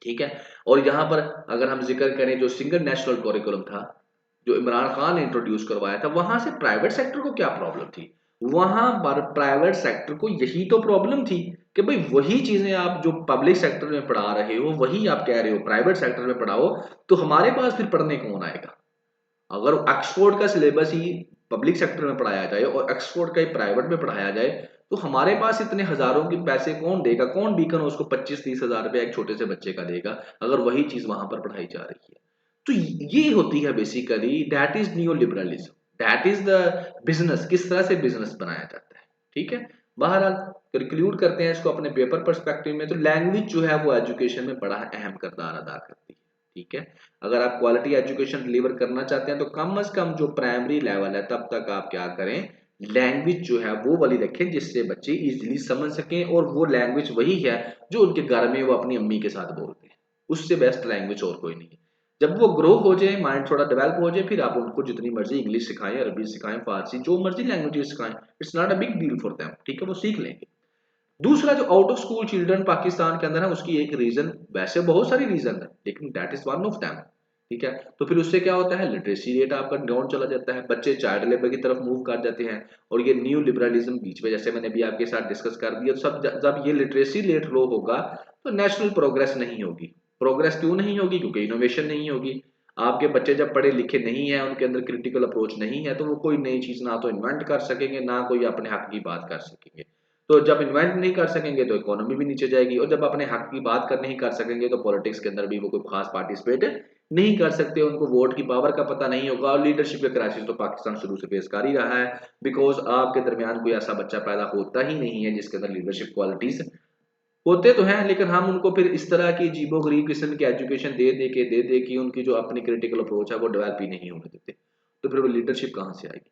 ठीक है। और यहाँ पर अगर हम जिक्र करें जो सिंगल नेशनल करिकुलम था, जो इमरान खान ने इंट्रोड्यूस करवाया था, वहां से प्राइवेट सेक्टर को क्या प्रॉब्लम थी, वहां पर प्राइवेट सेक्टर को यही तो प्रॉब्लम थी कि भाई वही चीजें आप जो पब्लिक सेक्टर में पढ़ा रहे हो वही आप कह रहे हो प्राइवेट सेक्टर में पढ़ाओ, तो हमारे पास फिर पढ़ने कौन आएगा? अगर ऑक्सफोर्ड का सिलेबस ही पब्लिक सेक्टर में पढ़ाया जाए और ऑक्सफोर्ड का ही प्राइवेट में पढ़ाया जाए, तो हमारे पास इतने हजारों के पैसे कौन देगा? कौन बीकन उसको 25-30 हजार रुपया एक छोटे से बच्चे का देगा अगर वही चीज वहां पर पढ़ाई जा रही है? तो ये होती है basically, that is new liberalism, that is the business, किस तरह से बिजनेस बनाया जाता है। ठीक है, बहरहाल कंक्लूड करते हैं इसको अपने पेपर पर्सपेक्टिव में। तो लैंग्वेज जो है वो एजुकेशन में बड़ा अहम किरदार अदा करती है। ठीक है, अगर आप क्वालिटी एजुकेशन डिलीवर करना चाहते हैं तो कम से कम जो प्राइमरी लेवल है तब तक आप क्या करें, लैंग्वेज जो है वो वाली रखें जिससे बच्चे इजीली समझ सकें, और वो लैंग्वेज वही है जो उनके घर में वो अपनी अम्मी के साथ बोलते हैं, उससे बेस्ट लैंग्वेज और कोई नहीं है। जब वो ग्रो हो जाए, माइंड थोड़ा डेवलप हो जाए, फिर आप उनको जितनी मर्जी इंग्लिश सिखाएं, अरबी सिखाएं, फारसी, जो मर्जी लैंग्वेजेस सिखाएं, it's not a big deal for them. ठीक है, वो सीख लेंगे। दूसरा, जो out of school children Pakistan के अंदर है, उसकी एक रीजन, वैसे बहुत सारी रीजन है लेकिन that is one of them. ठीक है, तो फिर उससे क्या होता है, लिटरेसी रेट आपका डाउन चला जाता है, बच्चे चाइल्ड लेबर की तरफ मूव कर जाते हैं, और ये न्यू लिबरलिज्म बीच में, जैसे मैंने भी आपके साथ डिस्कस कर दिया, सब जब ये लिटरेसी रेट लो होगा तो नेशनल प्रोग्रेस नहीं होगी। प्रोग्रेस क्यों नहीं होगी? क्योंकि इनोवेशन नहीं होगी। आपके बच्चे जब पढ़े लिखे नहीं है, उनके अंदर क्रिटिकल अप्रोच नहीं है, तो वो कोई नई चीज ना तो इन्वेंट कर सकेंगे, ना कोई अपने हक की बात कर सकेंगे। तो जब इन्वेंट नहीं कर सकेंगे तो इकोनॉमी भी नीचे जाएगी, और जब अपने हक की बात कर नहीं कर सकेंगे तो पॉलिटिक्स के अंदर भी वो कोई खास पार्टिसिपेट नहीं कर सकते, उनको वोट की पावर का पता नहीं होगा। और लीडरशिप का क्राइसिस तो पाकिस्तान शुरू से फेस कर ही रहा है, बिकॉज आपके दरमियान कोई ऐसा बच्चा पैदा होता ही नहीं है जिसके अंदर लीडरशिप क्वालिटीज होते तो हैं, लेकिन हम उनको फिर इस तरह की अजीबो गरीब किस्म की एजुकेशन दे दे कि उनकी जो अपनी क्रिटिकल अप्रोच है वो डेवलप ही नहीं होने देते, तो फिर वो लीडरशिप कहाँ से आएगी?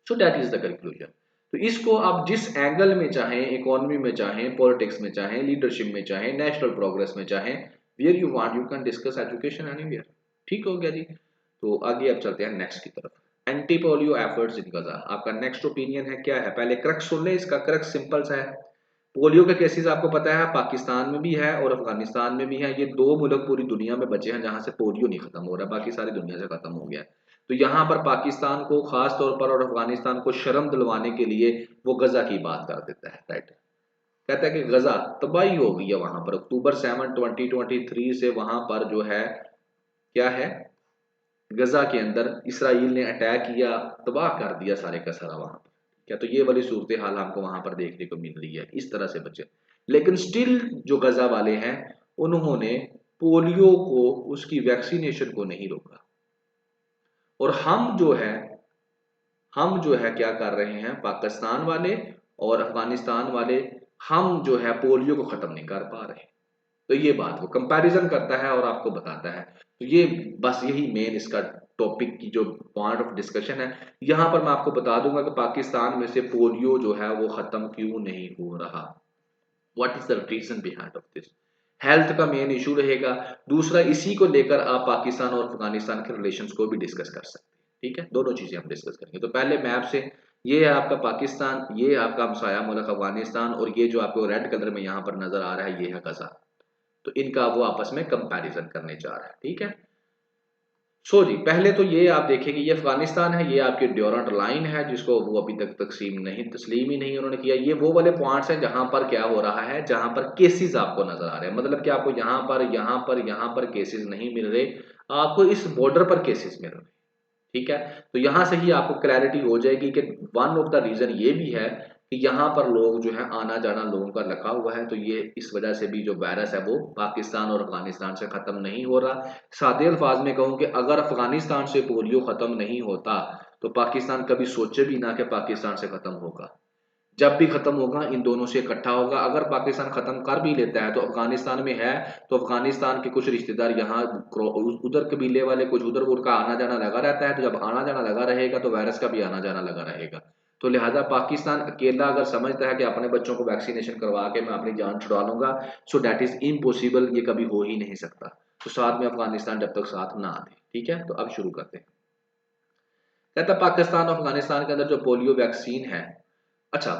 सो दैट इज द कंक्लूजन। तो इसको आप जिस एंगल में चाहें, इकोनॉमी में चाहें, पॉलिटिक्स में चाहें, लीडरशिप में चाहें, नेशनल प्रोग्रेस में चाहें, where you want you can discuss education anywhere. ठीक हो गया जी। तो आगे अब चलते हैं नेक्स्ट की तरफ, एंटी पोलियो एफर्ट्स इन गजा। आपका नेक्स्ट ओपिनियन है क्या है? पहले क्रक्स सुन ले, इसका क्रक्स सिंपल सा है। पोलियो के केसेस आपको पता है पाकिस्तान में भी है और अफगानिस्तान में भी है। ये दो मुल्क पूरी दुनिया में बचे हैं जहां से पोलियो नहीं खत्म हो रहा, बाकी सारी दुनिया से खत्म हो गया है। तो यहाँ पर पाकिस्तान को खास तौर पर और अफगानिस्तान को शर्म दिलवाने के लिए वो गजा की बात कर देता है, राइट। कहता है कि गजा तबाही हो गई है वहां पर, अक्टूबर 7 2023 से वहां पर जो है क्या है, गजा के अंदर इसराइल ने अटैक किया, तबाह कर दिया सारे का सारा वहां पर। क्या तो ये वाली सूरत हाल हमको वहां पर देखने को मिल रही है, इस तरह से बचे। लेकिन स्टिल जो गजा वाले हैं उन्होंने पोलियो को, उसकी वैक्सीनेशन को नहीं रोका। और हम जो है क्या कर रहे हैं, पाकिस्तान वाले और अफगानिस्तान वाले, हम जो है पोलियो को खत्म नहीं कर पा रहे। तो ये बात वो कंपैरिजन करता है और आपको बताता है। तो ये बस यही मेन इसका टॉपिक की जो पॉइंट ऑफ डिस्कशन है। यहां पर मैं आपको बता दूंगा कि पाकिस्तान में से पोलियो जो है वो खत्म क्यों नहीं हो रहा, what is the reason behind of this. Health का मेन इशू रहेगा। दूसरा, इसी को लेकर आप पाकिस्तान और अफगानिस्तान के रिलेशंस को भी डिस्कस कर सकते हैं। ठीक है, दोनों चीजें हम डिस्कस करेंगे। तो पहले मैप से, ये है आपका पाकिस्तान, ये है आपका हमसाया मुल्क अफगानिस्तान, और ये जो आपको रेड कलर में यहाँ पर नजर आ रहा है ये है गजा। तो इनका वो आपस में कंपैरिजन करने जा रहा है। ठीक है, सो जी पहले तो ये आप देखेंगे, ये अफगानिस्तान है, ये आपकी ड्यूरेंट लाइन है जिसको वो अभी तक तस्लीम ही नहीं उन्होंने किया। ये वो वाले पॉइंट्स हैं जहां पर क्या हो रहा है, जहां पर केसेस आपको नजर आ रहे हैं, मतलब कि आपको यहाँ पर केसेस नहीं मिल रहे, आपको इस बॉर्डर पर केसेस मिल रहे हैं। ठीक है, तो यहां से ही आपको क्लैरिटी हो जाएगी कि वन ऑफ द रीजन ये भी है कि यहाँ पर लोग जो है आना जाना लोगों का लगा हुआ है, तो ये इस वजह से भी जो वायरस है वो पाकिस्तान और अफगानिस्तान से खत्म नहीं हो रहा। सादे अल्फाज में कहूँ कि अगर अफगानिस्तान से पोलियो खत्म नहीं होता तो पाकिस्तान कभी सोचे भी ना कि पाकिस्तान से खत्म होगा। जब भी खत्म होगा इन दोनों से इकट्ठा होगा। अगर पाकिस्तान खत्म कर भी लेता है तो अफगानिस्तान में है, तो अफगानिस्तान के कुछ रिश्तेदार यहाँ, उधर कबीले वाले कुछ उधर, उनका आना जाना लगा रहता है। तो जब आना जाना लगा रहेगा तो वायरस का भी आना जाना लगा रहेगा। तो लिहाजा पाकिस्तान अकेला अगर समझता है कि अपने बच्चों को वैक्सीनेशन करवा के मैं अपनी जान छुड़ा लूंगा, सो दैट इज इम्पॉसिबल, ये कभी हो ही नहीं सकता। तो साथ में अफगानिस्तान जब तक साथ ना दे। ठीक है, तो अब शुरू करते हैं। कहता पाकिस्तान और अफगानिस्तान के अंदर जो पोलियो वैक्सीन है, अच्छा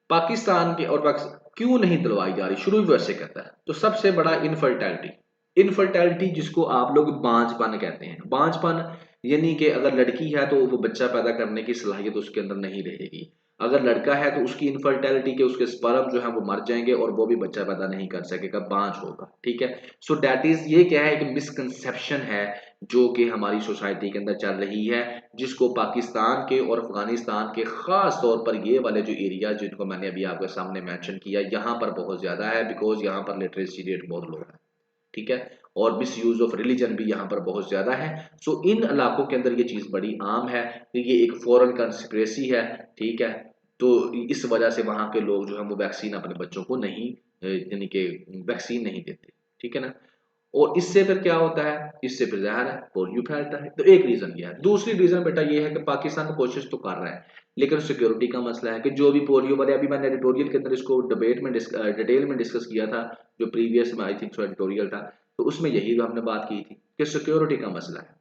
पाकिस्तान के और क्यों नहीं दिलवाई जा रही, शुरू भी वैसे कहता है। तो सबसे बड़ा इनफर्टैलिटी, इनफर्टैलिटी जिसको आप लोग बांझपन कहते हैं। बांझपन यानी कि अगर लड़की है तो वो बच्चा पैदा करने की सलाहियत उसके अंदर नहीं रहेगी। अगर लड़का है तो उसकी इनफर्टिलिटी के उसके स्पर्म जो है वो मर जाएंगे और वो भी बच्चा पैदा नहीं कर सकेगा, बांझ होगा। ठीक है, सो दैट इज, ये क्या है, एक मिसकंसेप्शन है जो कि हमारी सोसाइटी के अंदर चल रही है, जिसको पाकिस्तान के और अफगानिस्तान के खास तौर पर ये वाले जो एरिया जिनको मैंने अभी आपके सामने मेंशन किया, यहाँ पर बहुत ज्यादा है, बिकॉज यहाँ पर लिटरेसी रेट बहुत लो है। ठीक है, और मिस यूज ऑफ रिलीजन भी यहाँ पर बहुत ज्यादा है। सो इन इलाकों के अंदर ये चीज बड़ी आम है कि ये एक फॉरेन कंस्पिरेसी है। ठीक है, तो इस वजह से वहां के लोग जो है वो वैक्सीन अपने बच्चों को नहीं, यानी कि वैक्सीन नहीं देते। ठीक है ना, और इससे फिर क्या होता है, इससे फिर जहर है, पोलियो फैलता है। तो एक रीजन ये है। दूसरी रीजन बेटा ये है कि पाकिस्तान कोशिश तो कर रहा है, लेकिन सिक्योरिटी का मसला है कि जो भी पोलियो वाले, अभी मैंने एडिटोरियल के अंदर इसको डिबेट में डिटेल में डिस्कस किया था, जो प्रीवियस में आई थिंक सो एडिटोरियल था, तो उसमें यही हमने बात की थी कि सिक्योरिटी का मसला है।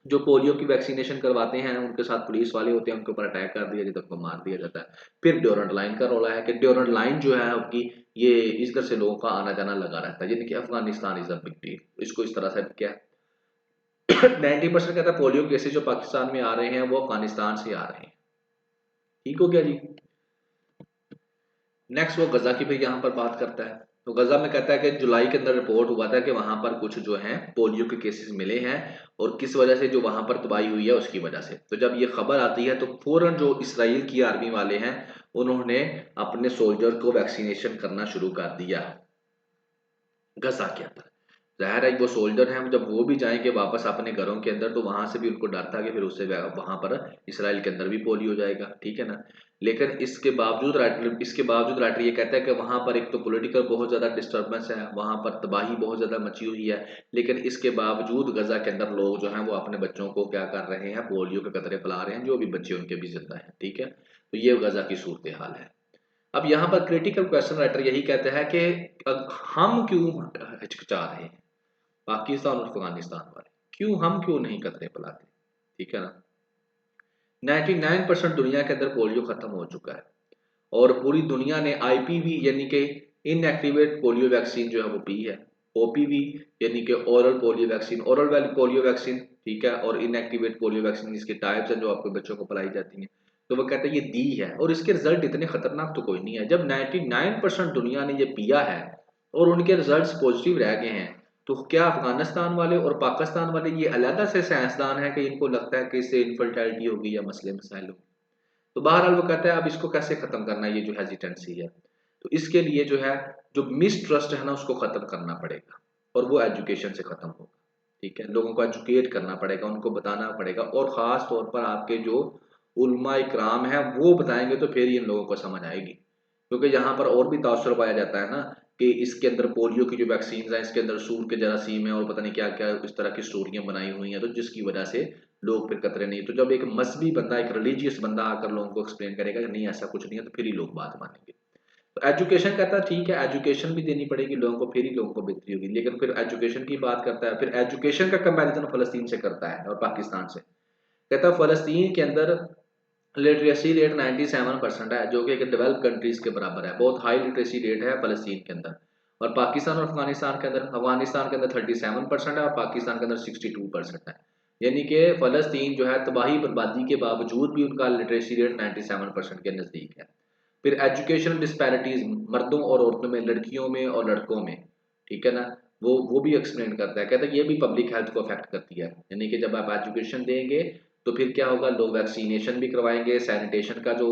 जो पोलियो की वैक्सीनेशन करवाते हैं उनके साथ पुलिस वाले होते हैं, उनके ऊपर अटैक कर दिया जाता है, उनको मार दिया जाता है। फिर ड्यूरेंट लाइन का रोला है कि ड्यूरेंट लाइन जो है आपकी, ये इस तरह से लोगों का आना जाना लगा रहता है, यानी कि Afghanistan is a big deal. इसको इस तरह से क्या 90% कहता है पोलियो केसेस जो पाकिस्तान में आ रहे हैं वो अफगानिस्तान से आ रहे हैं। ठीक हो गया जी। नेक्स्ट वो गजा की भी यहाँ पर बात करता है। तो गजा में कहता है कि जुलाई के अंदर रिपोर्ट हुआ था कि वहां पर कुछ जो है पोलियो के केसेस मिले हैं, और किस वजह से, जो वहां पर तबाही हुई है उसकी वजह से। तो जब ये खबर आती है तो फौरन जो इसराइल की आर्मी वाले हैं उन्होंने अपने सोल्जर को वैक्सीनेशन करना शुरू कर दिया गजा के अंदर। जाहिर है वो सोल्जर हैं, जब वो भी जाएंगे वापस अपने घरों के अंदर तो वहां से भी उनको डर था कि फिर उससे वहां पर इसराइल के अंदर भी पोलियो हो जाएगा। ठीक है ना, लेकिन इसके बावजूद राइटर ये कहता है कि वहां पर एक तो पॉलिटिकल बहुत ज्यादा डिस्टर्बेंस है, वहां पर तबाही बहुत ज्यादा मची हुई है, लेकिन इसके बावजूद गजा के अंदर लोग जो हैं वो अपने बच्चों को क्या कर रहे हैं, पोलियो के कतरे पिला रहे हैं, जो भी बच्चे उनके भी जिंदा है। ठीक है, तो ये गजा की सूरत हाल है। अब यहाँ पर क्रिटिकल क्वेश्चन राइटर यही कहते हैं कि हम क्यों हिचकिचा रहे हैं, पाकिस्तान और अफगानिस्तान वाले हम क्यों नहीं कतरे पिलाते। ठीक है ना, 99% दुनिया के अंदर पोलियो खत्म हो चुका है, और पूरी दुनिया ने आईपीवी यानी कि इनएक्टिवेट पोलियो वैक्सीन जो है वो पी है, ओपीवी यानी कि ओरल पोलियो वैक्सीन, ओरल वाली पोलियो वैक्सीन। ठीक है, और इनएक्टिवेट पोलियो वैक्सीन इसके टाइप्स हैं जो आपके बच्चों को पिलाई जाती हैं। तो वो कहते हैं ये दी है, और इसके रिजल्ट इतने खतरनाक तो कोई नहीं है। जब 99% दुनिया ने ये पिया है और उनके रिजल्ट्स पॉजिटिव रह गए हैं, तो क्या अफगानिस्तान वाले और पाकिस्तान वाले ये अलग से साइंसदान है कि इनको लगता है कि इससे इनफर्टिलिटी होगी या मसले मसाइल होंगे। तो बहरहाल वो कहता है अब इसको कैसे खत्म करना है, ये जो हेजिटेंसी है, तो इसके लिए जो है, जो मिसट्रस्ट है ना उसको खत्म करना पड़ेगा, और वो एजुकेशन से खत्म होगा। ठीक है, लोगों को एजुकेट करना पड़ेगा, उनको बताना पड़ेगा, और खास तौर पर आपके जो उलमा इकराम है वो बताएंगे तो फिर इन लोगों को समझ आएगी। क्योंकि यहाँ पर और भी तासुर पाया जाता है ना कि इसके अंदर पोलियो की जो वैक्सीन है इसके अंदर सूर के जरासीम है और पता नहीं क्या क्या इस तरह की स्टोरियां बनाई हुई हैं, तो जिसकी वजह से लोग फिर कतरे नहीं। तो जब एक मजहबी बंदा, एक रिलीजियस बंदा आकर लोगों को एक्सप्लेन करेगा कि नहीं ऐसा कुछ नहीं है, तो फिर ही लोग बात मानेंगे। तो एजुकेशन कहता है ठीक है, एजुकेशन भी देनी पड़ेगी लोगों को, फिर ही लोगों को बेहतरी होगी। लेकिन फिर एजुकेशन की बात करता है, फिर एजुकेशन का कंपैरिजन फलस्तीन से करता है और पाकिस्तान से। कहता है फलस्तीन के अंदर लिटरेसी रेट 97% है, जो कि एक डेवलप कंट्रीज के बराबर है। बहुत हाई लिटरेसी रेट है फलस्तीन के अंदर। और पाकिस्तान और अफगानिस्तान के अंदर 37% है, और पाकिस्तान के अंदर 62% है। यानी कि फलस्तीन जो है तबाही बर्बादी के बावजूद भी उनका लिटरेसी रेट 97% के नज़दीक है। फिर एजुकेशन डिस्पैरिटीज मर्दों और औरतों में, लड़कियों में और लड़कों में। ठीक है ना, वो भी एक्सप्लेन करता है, कहता है ये भी पब्लिक हेल्थ को अफेक्ट करती है। यानी कि जब आप एजुकेशन देंगे तो फिर क्या होगा, लोग वैक्सीनेशन भी करवाएंगे, सैनिटेशन का जो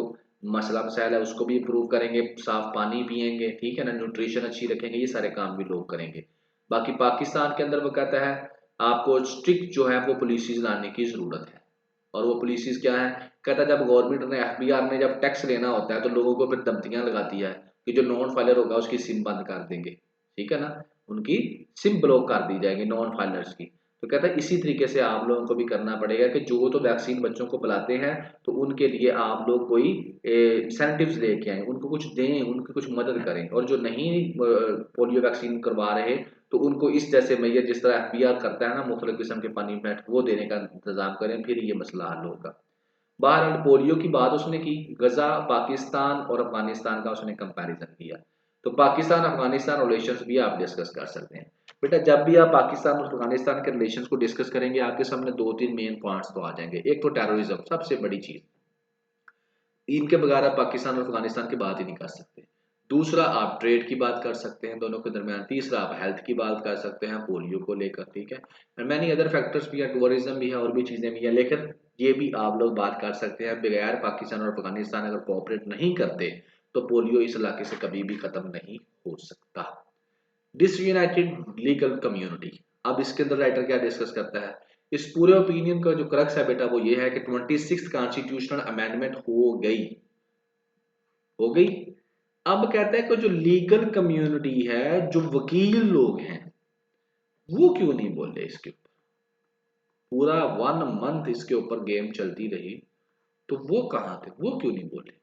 मसला मसाइल है उसको भी इम्प्रूव करेंगे, साफ पानी पियेंगे। ठीक है ना, न्यूट्रिशन अच्छी रखेंगे, ये सारे काम भी लोग करेंगे। बाकी पाकिस्तान के अंदर वो कहता है आपको स्ट्रिक्ट जो है वो पॉलिसीज लाने की जरूरत है। और वो पॉलिसीज क्या है, कहता है जब गवर्नमेंट ने, एफबीआर ने जब टैक्स लेना होता है तो लोगों को फिर धमकियां लगाती है कि जो नॉन फाइलर होगा उसकी सिम बंद कर देंगे। ठीक है ना, उनकी सिम ब्लॉक कर दी जाएगी नॉन फाइलर्स की। तो कहता है इसी तरीके से आप लोगों को भी करना पड़ेगा कि जो तो वैक्सीन बच्चों को पिलाते हैं तो उनके लिए आप लोग कोई इंसेंटिव्स लेके आए, उनको कुछ दें, उनकी कुछ मदद करें। और जो नहीं पोलियो वैक्सीन करवा रहे तो उनको इस जैसे मैयर जिस तरह एफबीआर करता है ना मुख्तलिफ किस्म के पनिशमेंट वो देने का इंतजाम करें, फिर ये मसला हल होगा। बहरहाल पोलियो की बात उसने की, गजा पाकिस्तान और अफगानिस्तान का उसने कंपैरिजन किया। तो पाकिस्तान अफगानिस्तान रिलेशंस भी आप डिस्कस कर सकते हैं। बेटा जब भी आप पाकिस्तान और अफगानिस्तान के रिलेशंस को डिस्कस करेंगे आपके सामने दो तीन मेन पॉइंट्स तो आ जाएंगे। एक तो टेररिज्म, सबसे बड़ी चीज। इनके बगैर आप पाकिस्तान और अफगानिस्तान की बात ही नहीं कर सकते। दूसरा, आप ट्रेड की बात कर सकते हैं दोनों के दरमियान। तीसरा, आप हेल्थ की बात कर सकते हैं पोलियो को लेकर, ठीक है। एंड मैनी अदर फैक्टर्स भी है, टूरिज्म भी है और भी चीज़ें भी हैं, लेकिन ये भी आप लोग बात कर सकते हैं बगैर पाकिस्तान और अफगानिस्तान अगर कोऑपरेट नहीं करते तो पोलियो इस इलाके से कभी भी ख़त्म नहीं हो सकता। डिसयूनाइटेड लीगल कम्युनिटी, अब इसके अंदर राइटर क्या डिस्कस करता है, इस पूरे ओपिनियन का जो क्रक्स है बेटा वो ये है कि 26th कॉन्स्टिट्यूशनल अमेंडमेंट हो गई। अब कहता है कि जो लीगल कम्युनिटी है, जो वकील लोग हैं, वो क्यों नहीं बोले इसके ऊपर। पूरा 1 मंथ इसके ऊपर गेम चलती रही, तो वो कहां थे, वो क्यों नहीं बोले।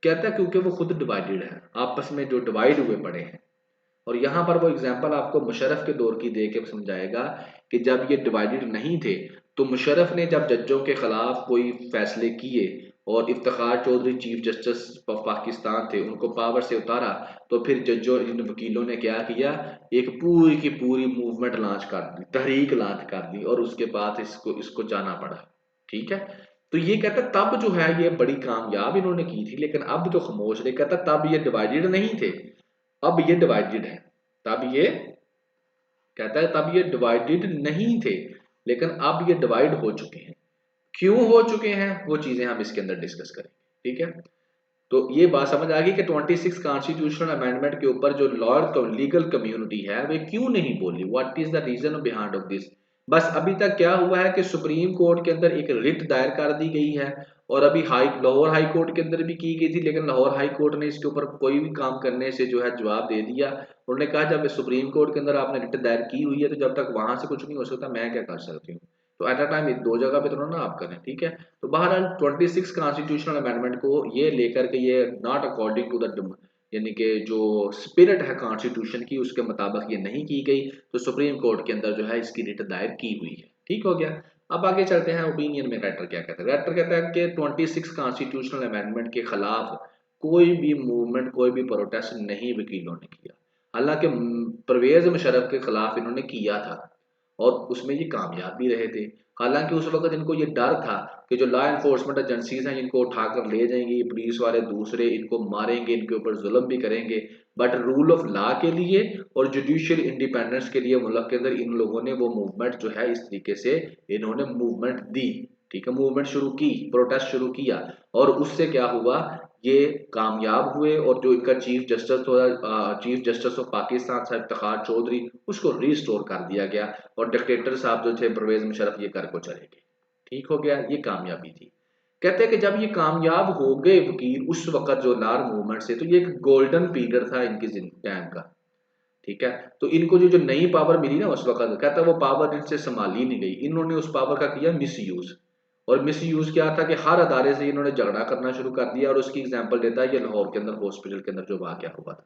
कहता है क्योंकि वो खुद डिवाइडेड है, आपस में जो डिवाइड हुए पड़े हैं। और यहाँ पर वो एग्जाम्पल आपको मुशर्रफ के दौर की दे के समझाएगा कि जब ये डिवाइडेड नहीं थे तो मुशर्रफ ने जब जजों के खिलाफ कोई फैसले किए और Iftikhar Chaudhry chief justice of Pakistan थे, उनको पावर से उतारा, तो फिर जजों इन वकीलों ने क्या किया, एक पूरी की पूरी मूवमेंट लॉन्च कर दी, तहरीक लॉन्च कर दी और उसके बाद इसको इसको जाना पड़ा। ठीक है, तो ये कहता तब जो है ये बड़ी कामयाब इन्होंने की थी, लेकिन अब तो खामोश रहे। कहता तब ये डिवाइडेड नहीं थे, अब ये डिवाइडेड है। तब ये कहता है तब ये डिवाइडेड नहीं थे, लेकिन अब ये डिवाइड हो चुके हैं। क्यों हो चुके हैं वो चीजें हम इसके अंदर डिस्कस करेंगे, ठीक है। तो ये बात समझ आ गई कि 26 कॉन्स्टिट्यूशनल अमेंडमेंट के ऊपर जो लॉयर लीगल कम्युनिटी है वे क्यों नहीं बोली, what is the reason behind of this. बस अभी तक क्या हुआ है कि सुप्रीम कोर्ट के अंदर एक रिट दायर कर दी गई है और अभी लाहौर हाई कोर्ट के अंदर भी की गई थी, लेकिन लाहौर हाई कोर्ट ने इसके ऊपर कोई भी काम करने से जो है जवाब दे दिया। उन्होंने कहा जब सुप्रीम कोर्ट के अंदर आपने रिट दायर की हुई है तो जब तक वहां से कुछ नहीं हो सकता मैं क्या कर सकती हूँ। तो एट अ टाइम दो जगह पे तो ना आप करें, ठीक है। तो बहरहाल 26 कॉन्स्टिट्यूशनल अमेंडमेंट को ये लेकर के ये नॉट अकॉर्डिंग टू द यानी कि जो स्पिरिट है कॉन्स्टिट्यूशन की उसके मुताबिक ये नहीं की गई, तो सुप्रीम कोर्ट के अंदर जो है इसकी रिट दायर की हुई है। ठीक हो गया। अब आगे चलते हैं ओपिनियन में राइटर क्या कहता है। राइटर कहता है कि 26 कॉन्स्टिट्यूशनल अमेंडमेंट के खिलाफ कोई भी मूवमेंट, कोई भी प्रोटेस्ट नहीं वकीलों ने किया। हालांकि परवेज मुशर्रफ के खिलाफ इन्होंने किया था और उसमें ये कामयाब भी रहे थे। हालांकि उस वक्त इनको ये डर था कि जो लॉ एनफोर्समेंट एजेंसीज हैं इनको उठाकर ले जाएंगी, पुलिस वाले दूसरे इनको मारेंगे, इनके ऊपर जुल्म भी करेंगे। बट रूल ऑफ लॉ के लिए और जुडिशियल इंडिपेंडेंस के लिए मुल्क के अंदर इन लोगों ने वो मूवमेंट जो है इस तरीके से इन्होंने मूवमेंट दी, ठीक है, मूवमेंट शुरू की, प्रोटेस्ट शुरू किया और उससे क्या हुआ, ये कामयाब हुए और जो इनका चीफ जस्टिस ऑफ पाकिस्तान था इफ्तिखार चौधरी, उसको रिस्टोर कर दिया गया और डिक्टेटर साहब जो थे परवेज मुशर्रफ ये कर को चले गए। ठीक हो गया, ये कामयाबी थी। कहते हैं कि जब ये कामयाब हो गए वकील उस वक्त जो लार मूवमेंट से, तो ये एक गोल्डन पीरियड था इनकी टाइम का। ठीक है, तो इनको जो जो नई पावर मिली ना उस वक्त, कहता है वो पावर इनसे संभाली नहीं गई, इन्होंने उस पावर का किया मिस यूज। और मिस यूज क्या था कि हर अदारे से इन्होंने झगड़ा करना शुरू कर दिया। और उसकी एग्जांपल देता है ये लाहौर के अंदर हॉस्पिटल के अंदर जो वाकया हुआ था,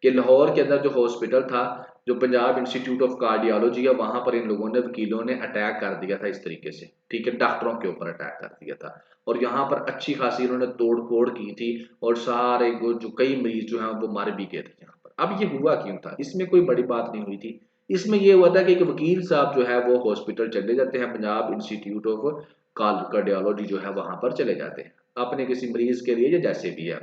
कि लाहौर के अंदर जो हॉस्पिटल था, जो पंजाब इंस्टीट्यूट ऑफ कार्डियोलॉजी है, वहां पर इन लोगों ने वकीलों ने अटैक कर दिया था इस तरीके से, ठीक है, डॉक्टरों के ऊपर अटैक कर दिया था। और यहाँ पर अच्छी खासी इन्होंने तोड़ फोड़ की थी और सारे जो कई मरीज जो है वो मर भी गए थे यहाँ पर। अब ये हुआ क्यों था, इसमें कोई बड़ी बात नहीं हुई थी। इसमें यह हुआ था कि एक वकील साहब जो है वो हॉस्पिटल चले जाते हैं, पंजाब इंस्टीट्यूट ऑफ कार्डियोलॉजी जो है वहां पर चले जाते हैं अपने किसी मरीज के लिए या जैसे भी है।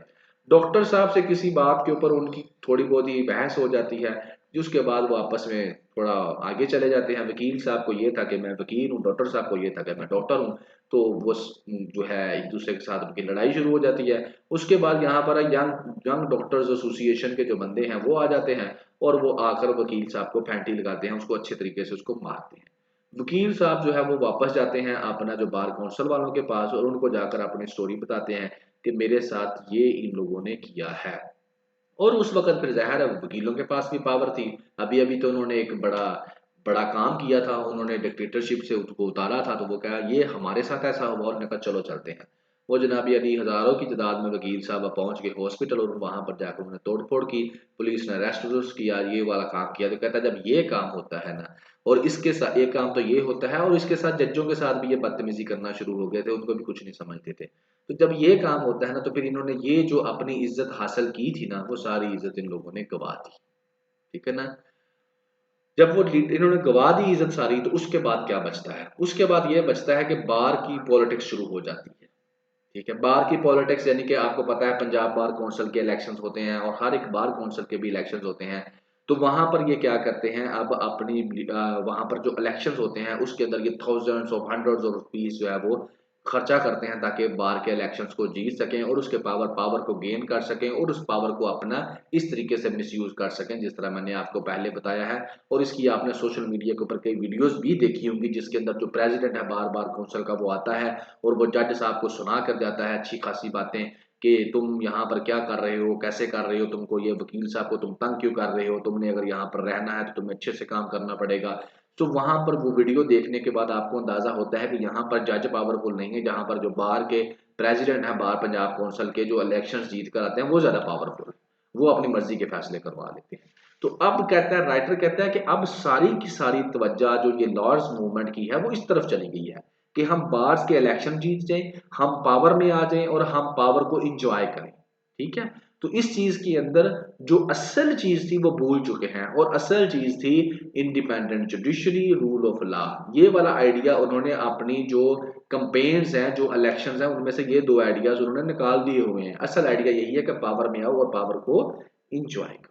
डॉक्टर साहब से किसी बात के ऊपर उनकी थोड़ी बहुत ही बहस हो जाती है, जिसके बाद वो आपस में थोड़ा आगे चले जाते हैं। वकील साहब को ये था कि मैं वकील हूँ, डॉक्टर साहब को ये था कि मैं डॉक्टर हूँ। तो वो जो है एक दूसरे के साथ उनकी लड़ाई शुरू हो जाती है। उसके बाद यहाँ पर यंग यंग डॉक्टर्स एसोसिएशन के जो बंदे हैं वो आ जाते हैं और वो आकर वकील साहब को फैंटी लगाते हैं, उसको अच्छे तरीके से उसको मारते हैं। वकील साहब जो है वो वापस जाते हैं अपना जो बार काउंसिल वालों के पास और उनको जाकर अपनी स्टोरी बताते हैं कि मेरे साथ ये इन लोगों ने किया है। और उस वक्त फिर ज़ाहिर है वकीलों के पास भी पावर थी। अभी अभी तो उन्होंने एक बड़ा बड़ा काम किया था, उन्होंने डिक्टेटरशिप से उसको उतारा था, तो वो कहा ये हमारे साथ ऐसा हुआ और उन्होंने कहा चलो चलते हैं। वो जनाबी अली हज़ारों की तादाद में वकील साहब पहुंच गए हॉस्पिटल और वहां पर जाकर उन्होंने तोड़फोड़ की, पुलिस ने अरेस्ट किया, ये वाला काम किया। तो कहता है जब ये काम होता है ना, और इसके साथ एक काम तो ये होता है और इसके साथ जज्जों के साथ भी ये बदतमीजी करना शुरू हो गए थे, उनको भी कुछ नहीं समझते थे। तो जब ये काम होता है ना, तो फिर इन्होंने ये जो अपनी इज्जत हासिल की थी ना, वो सारी इज्जत इन लोगों ने गवा दी। ठीक है ना, जब वो इन्होंने गवा दी इज्जत सारी, तो उसके बाद क्या बचता है, उसके बाद ये बचता है कि बार की पॉलिटिक्स शुरू हो जाती है। ठीक है। बार की पॉलिटिक्स यानी कि आपको पता है पंजाब बार काउंसिल के इलेक्शंस होते हैं और हर एक बार काउंसिल के भी इलेक्शंस होते हैं। तो वहां पर ये क्या करते हैं, अब अपनी वहां पर जो इलेक्शंस होते हैं उसके अंदर ये thousands of hundreds of rupees जो है वो खर्चा करते हैं ताकि बार के इलेक्शंस को जीत सकें और उसके पावर को गेन कर सकें और उस पावर को अपना इस तरीके से मिसयूज कर सकें जिस तरह मैंने आपको पहले बताया है। और इसकी आपने सोशल मीडिया के ऊपर कई वीडियोस भी देखी होंगी जिसके अंदर जो प्रेसिडेंट है बार बार काउंसिल का वो आता है और वो जज साहब को सुना कर जाता है अच्छी खासी बातें कि तुम यहाँ पर क्या कर रहे हो, कैसे कर रहे हो, तुमको ये वकील साहब को तुम तंग क्यों कर रहे हो, तुमने अगर यहाँ पर रहना है तो तुम्हें अच्छे से काम करना पड़ेगा। तो वहां पर वो वीडियो देखने के बाद आपको अंदाजा होता है कि यहाँ पर जज पावरफुल नहीं है, जहां पर जो बार के प्रेसिडेंट है बार पंजाब काउंसिल के जो इलेक्शंस जीत कर आते हैं वो ज्यादा पावरफुल है, वो अपनी मर्जी के फैसले करवा लेते हैं। तो अब कहता है राइटर कहता है कि अब सारी की सारी तवज्जो जो ये लॉर्ड्स मूवमेंट की है वो इस तरफ चली गई है कि हम बार्स के इलेक्शन जीत जाएं, हम पावर में आ जाएं और हम पावर को इंजॉय करें। ठीक है। तो इस चीज के अंदर जो असल चीज थी वो भूल चुके हैं और असल चीज थी independent judiciary, rule of law. ये वाला आइडिया उन्होंने अपनी जो कंपेन्स हैं, जो इलेक्शंस हैं, उनमें से ये दो आइडियाज उन्होंने निकाल दिए हुए हैं। असल आइडिया यही है कि पावर में आओ और पावर को इंजॉय करो।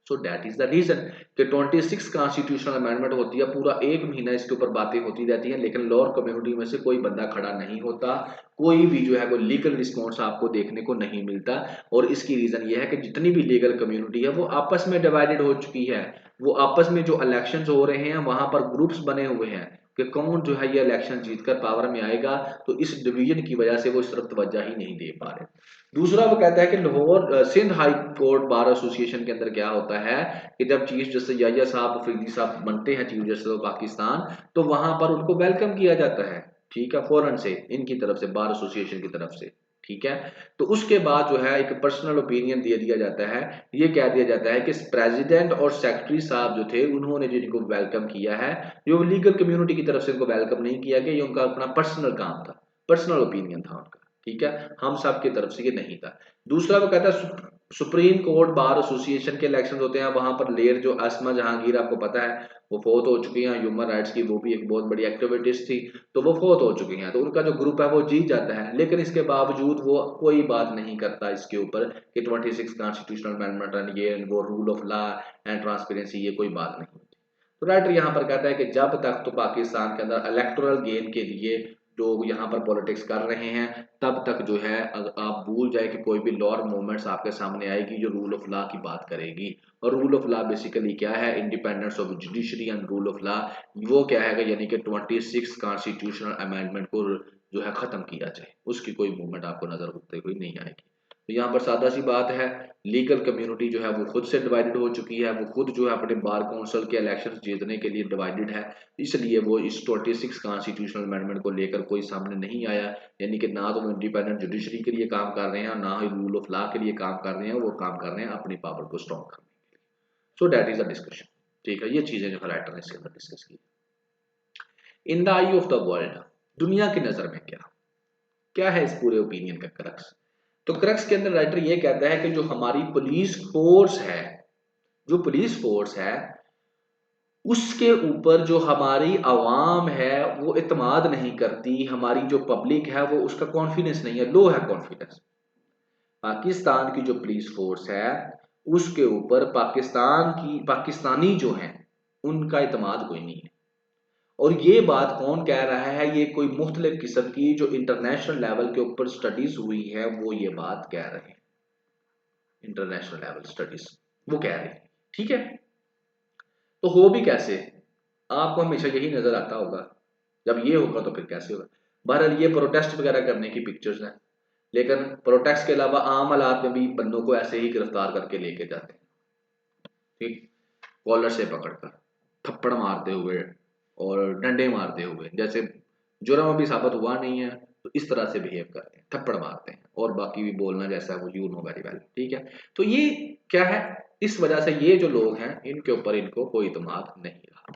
So that is the reason कि 26 कॉन्स्टिट्यूशनल अमेंडमेंट होती है, पूरा एक महीना इसके ऊपर बातें होती रहती हैं लेकिन लोअर कम्युनिटी में से कोई बंदा खड़ा नहीं होता, कोई भी जो है वो लीगल रिस्पॉन्स आपको देखने को नहीं मिलता। और इसकी रीजन ये है कि जितनी भी लीगल कम्युनिटी है वो आपस में डिवाइडेड हो चुकी है। वो आपस में जो इलेक्शन हो रहे हैं वहां पर ग्रुप्स बने हुए हैं कि कौन जो है ये इलेक्शन जीतकर पावर में आएगा, तो इस डिवीजन की वजह से वो इस तरफ तवज्जो ही नहीं दे पा रहे। दूसरा वो कहता है कि Lahore Sindh high court bar association के अंदर क्या होता है कि जब चीफ जस्टिस याहिया साहब फरीदी साहब बनते हैं चीफ जस्टिस ऑफ पाकिस्तान, तो वहां पर उनको वेलकम किया जाता है। ठीक है, फौरन से इनकी तरफ से, बार एसोसिएशन की तरफ से। ठीक है। तो उसके बाद जो है एक पर्सनल ओपिनियन दे दिया जाता है। ये कह दिया जाता है कि प्रेसिडेंट और सेक्रेटरी साहब जो थे उन्होंने जिनको वेलकम किया है, जो लीगल कम्युनिटी की तरफ से उनको वेलकम नहीं किया गया, ये उनका अपना पर्सनल काम था, पर्सनल ओपिनियन था उनका। ठीक है, हम सब की तरफ से ये नहीं था। दूसरा वो कहता है सुप्रीम कोर्ट बार एसोसिएशन के इलेक्शन होते हैं, वहां पर लेयर जो असमा जहांगीर आपको पता है वो फोत हो चुकी हैं, ह्यूमन राइट्स की वो भी एक बहुत बड़ी एक्टिविटीज थी, तो वो फोत हो चुकी हैं, तो उनका जो ग्रुप है वो जीत जाता है। लेकिन इसके बावजूद वो कोई बात नहीं करता इसके ऊपर कि 26 कॉन्स्टिट्यूशनल अमेंडमेंट एंड ये वो rule of law and transparency, ये कोई बात नहीं होती। तो राइटर यहाँ पर कहता है कि जब तक तो पाकिस्तान के अंदर इलेक्टोरल गेन के लिए जो यहाँ पर पॉलिटिक्स कर रहे हैं, तब तक जो है आप भूल जाए कि कोई भी लॉर मूवमेंट्स आपके सामने आएगी जो रूल ऑफ लॉ की बात करेगी। और रूल ऑफ लॉ बेसिकली क्या है, independence of judiciary and rule of law. वो क्या है यानी कि 26 कॉन्स्टिट्यूशनल अमेंडमेंट को जो है खत्म किया जाए, उसकी कोई मूवमेंट आपको नजर होते हुए नहीं आएगी। तो यहाँ पर सादा सी बात है, लीगल कम्युनिटी जो है वो खुद से डिवाइडेड हो चुकी है, वो खुद जो है अपने बार काउंसिल के इलेक्शन जीतने के लिए डिवाइडेड है। इसलिए वो इस 26 कॉन्स्टिट्यूशनल अमेंडमेंट को लेकर कोई सामने नहीं आया, यानी कि ना तो वो इंडिपेंडेंट जुडिशरी के लिए काम कर रहे हैं और ना ही रूल ऑफ लॉ के लिए काम कर रहे हैं, वो काम कर रहे हैं अपनी पावर को स्ट्रॉन्ग करने के लिए। सो दैट इज अ डिस्कशन। ठीक है, ये चीजें जो राइटर ने इसके अंदर डिस्कस की। In the I of the world, दुनिया की नजर में क्या क्या है इस पूरे ओपिनियन का क्रक्स। तो क्रक्स के अंदर राइटर ये कहता है कि जो हमारी पुलिस फोर्स है, जो पुलिस फोर्स है उसके ऊपर जो हमारी आवाम है वो इत्माद नहीं करती, हमारी जो पब्लिक है वो उसका कॉन्फिडेंस नहीं है, लो है कॉन्फिडेंस। पाकिस्तान की जो पुलिस फोर्स है उसके ऊपर पाकिस्तानी जो हैं उनका इत्माद कोई नहीं है। और ये बात कौन कह रहा है, ये कोई मुख्तलिफ किस्म की जो इंटरनेशनल लेवल के ऊपर स्टडीज हुई है वो ये बात कह रहे हैं, इंटरनेशनल लेवल स्टडीज वो कह रहे हैं। ठीक है, तो हो भी कैसे, आपको हमेशा यही नजर आता होगा, जब ये होगा तो फिर कैसे होगा। बहरहाल ये प्रोटेस्ट वगैरह करने की पिक्चर्स हैं, लेकिन प्रोटेस्ट के अलावा आम हालात में भी बंदों को ऐसे ही गिरफ्तार करके लेके जाते हैं, ठीक, कॉलर से पकड़कर थप्पड़ मारते हुए और डंडे मारते हुए, जैसे जुर्म अभी साबित हुआ नहीं है तो इस तरह से बिहेव करते हैं, थप्पड़ मारते हैं और बाकी भी बोलना जैसा वो यू नो वेरी वेल। ठीक है, तो ये क्या है, इस वजह से ये जो लोग हैं इनके ऊपर इनको कोई इत्मीनान नहीं रहा।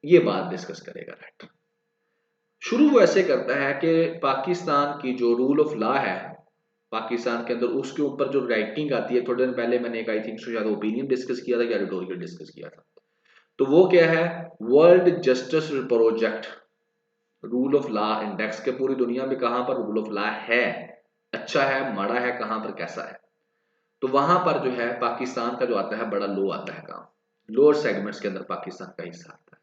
ये बात डिस्कस करेगा राइटर। शुरू वो ऐसे करता है कि पाकिस्तान की जो रूल ऑफ लॉ है पाकिस्तान के अंदर, उसके ऊपर जो राइटिंग आती है, थोड़े दिन पहले मैंने एक आई थिंक शायद ओपिनियन डिस्कस किया था या एडिटोरियल डिस्कस किया था, तो वो क्या है, world justice project, rule of law index के पूरी दुनिया में कहां पर रूल ऑफ लॉ है, अच्छा है, माड़ा है, कहां पर कैसा है, तो वहां पर जो है पाकिस्तान का जो आता है बड़ा लो आता है काम, लोअर सेगमेंट्स के अंदर पाकिस्तान का हिस्सा आता है।